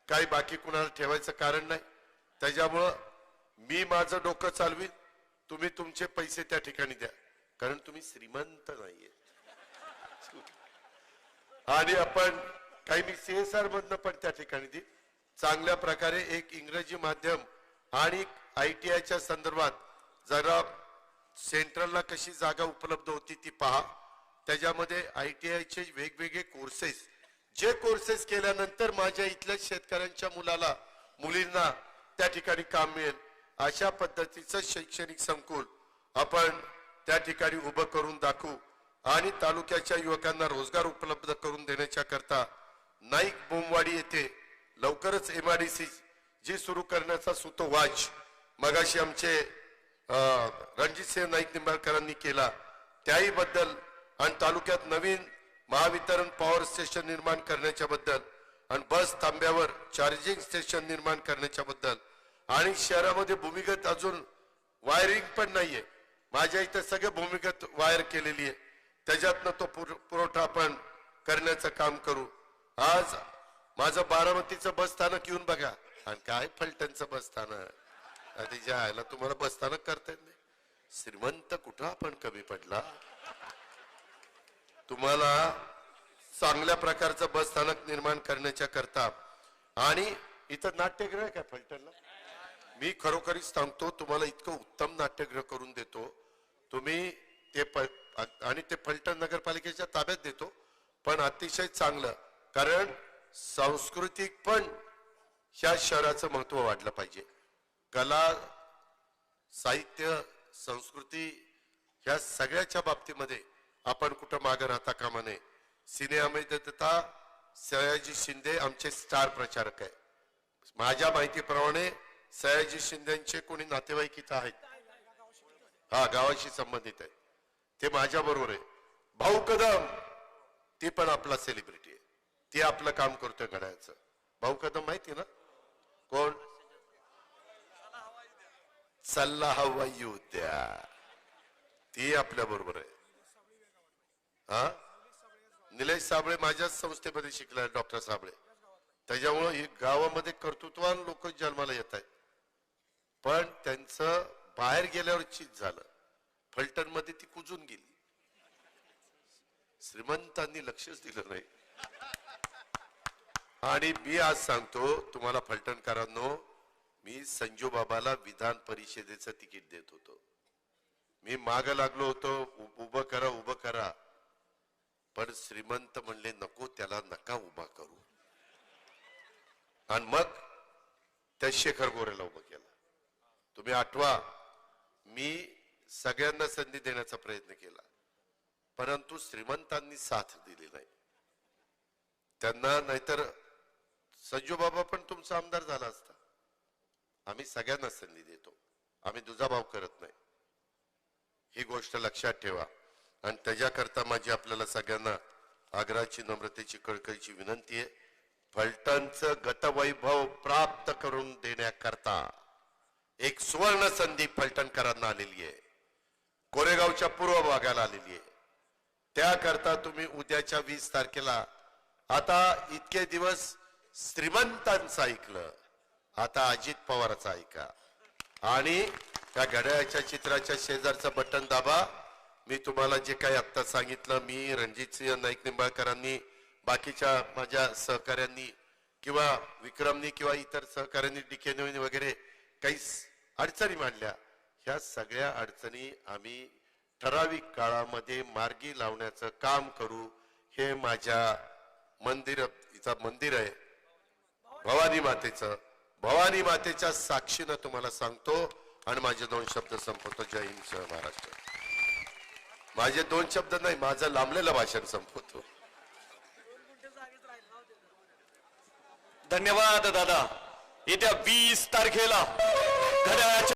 काही बाकी कुणाला ठेवायचं कारण नाही, त्याच्यामुळं मी माझं डोकं चालवीन, तुम्ही तुमचे पैसे त्या ठिकाणी द्या, कारण तुम्ही श्रीमंत नाहीये. आणि आपण काही मी CSR मधनं पण त्या ठिकाणी देईन. चांगल्या प्रकारे एक इंग्रजी माध्यम आणि ITIच्या संदर्भात जरा सेंट्रलला कशी जागा उपलब्ध होती ती पहा. त्याच्यामध्ये ITIचे वेगवेगळे कोर्सेस, जे कोर्सेस केल्यानंतर माझ्या इथल्या शेतकऱ्यांच्या मुलाला मुलींना त्या ठिकाणी काम मिळेल अशा पद्धतीचं शैक्षणिक संकुल आपण त्या ठिकाणी उभं करून दाखवू. आणि तालुक्याच्या युवकांना रोजगार उपलब्ध करून देण्याच्या करता नाईक बोमवाडी येथे लवकरच MIDC जी सुरू करण्याचा सुतोवाच मगाशी आमचे रणजित सिंह नाईक निंबाळकरांनी केला, त्याही बद्दल आणि तालुक्यात नवीन महावितरण पॉवर स्टेशन निर्माण करण्याच्या बद्दल आणि बस थांब्यावर चार्जिंग स्टेशन निर्माण करण्याच्या बद्दल आणि शहरामध्ये भूमिगत अजून वायरिंग पण नाहीये, माझ्या इथे सगळे भूमिगत वायर केलेली आहे, त्याच्यातनं तो पुरवठा आपण करण्याचं काम करू. आज माझं बारामतीचं बस स्थानक येऊन बघा आणि काय फलटणचं बस स्थानक, आधी ज्या आयला तुम्हाला बस स्थानक करता येत नाही. श्रीमंत कुठं आपण कमी पडला. तुम्हाला चांगल्या प्रकारचं बस स्थानक निर्माण करण्याच्या करता आणि इथं नाट्यगृह काय फलटणला, मी खरोखरीच सांगतो तुम्हाला इतकं उत्तम नाट्यगृह करून देतो, तुम्ही ते आणि ते फलटण नगरपालिकेच्या ताब्यात देतो, पण अतिशय चांगलं, कारण सांस्कृतिक पण ह्या शहराचं महत्व वाढलं पाहिजे. कला साहित्य संस्कृती ह्या सगळ्याच्या बाबतीमध्ये आपण कुठं मागे राहता कामा नये. सिनेमामध्ये सयाजी शिंदे आमचे स्टार प्रचारक आहे. माझ्या माहितीप्रमाणे सयाजी शिंदेचे कोणी नातेवाईक इथं आहेत, हा गावाशी संबंधित आहे, ते माझ्या बरोबर आहे. भाऊ कदम ती पण आपला सेलिब्रिटी आहे, ती आपलं काम करतोय घड्याळाचं. भाऊ कदम माहिती ना कोण, सल्ला हवा येऊ द्या, ती आपल्या बरोबर आहे. हा निलेश साबळे माझ्याच संस्थेमध्ये शिकलाय, डॉक्टर साबळे, त्याच्यामुळे ही गावामध्ये कर्तृत्वान लोक जन्माला येत आहेत, पण त्यांचं बाहेर गेल्यावर चीज झालं, फलटण मध्ये ती कुजून गेली, श्रीमंतांनी लक्षच दिलं नाही. आणि मी आज सांगतो तुम्हाला फलटणकरांनो, मी संजू बाबाला विधान परिषदेचं तिकीट देत होतो, मी माग लागलो होतो उभं करा उभं करा, पण श्रीमंत म्हणले नको त्याला नका उभा करू, आणि मग त्या शेखर गोरेला उभं केलं. तुम्ही आठवा, मी सगळ्यांना संधी देण्याचा प्रयत्न केला, परंतु श्रीमंतांनी साथ दिली नाही त्यांना. नाहीतर संजू बाबा पण तुमचा आमदार झाला असता. आम्ही सगळ्यांना संधी देतो, आम्ही दुजाभाव करत नाही, ही गोष्ट लक्षात ठेवा. आणि त्याच्याकरता माझी आपल्याला सगळ्यांना आग्रहाची, नम्रतेची, कळकळीची विनंती आहे. फलटणचं गतवैभव प्राप्त करून देण्याकरता एक सुवर्ण संधी फलटणकरांना आलेली आहे, कोरेगावच्या पूर्व भागाला आलेली आहे. त्याकरता तुम्ही उद्याच्या 20 तारखेला, आता इतके दिवस श्रीमंतांचं ऐकलं, आता अजित पवारचं ऐका. आणि त्या घड्याळाच्या चित्राच्या शेजारचं बटन दाबा. मी तुम्हाला जे काही आत्ता सांगितलं, मी रणजितसिंह नाईक निंबाळकरांनी, बाकीच्या माझ्या सहकाऱ्यांनी किंवा विक्रमनी किंवा इतर सहकाऱ्यांनी, डिकेनोनी वगैरे काही अडचणी मांडल्या, ह्या सगळ्या अडचणी आम्ही ठराविक काळामध्ये मार्गी लावण्याचं काम करू. हे माझ्या इथं मंदिर आहे भवानी मातेचं, भवानी मातेच्या साक्षीनं तुम्हाला सांगतो. आणि माझे 2 शब्द संपवतो. जय हिंद, जय महाराष्ट्र. माझे 2 शब्द नाही, माझं लांबलेलं भाषण संपवतो. धन्यवाद दादा. येत्या 20 तारखेला घड्याळाच्या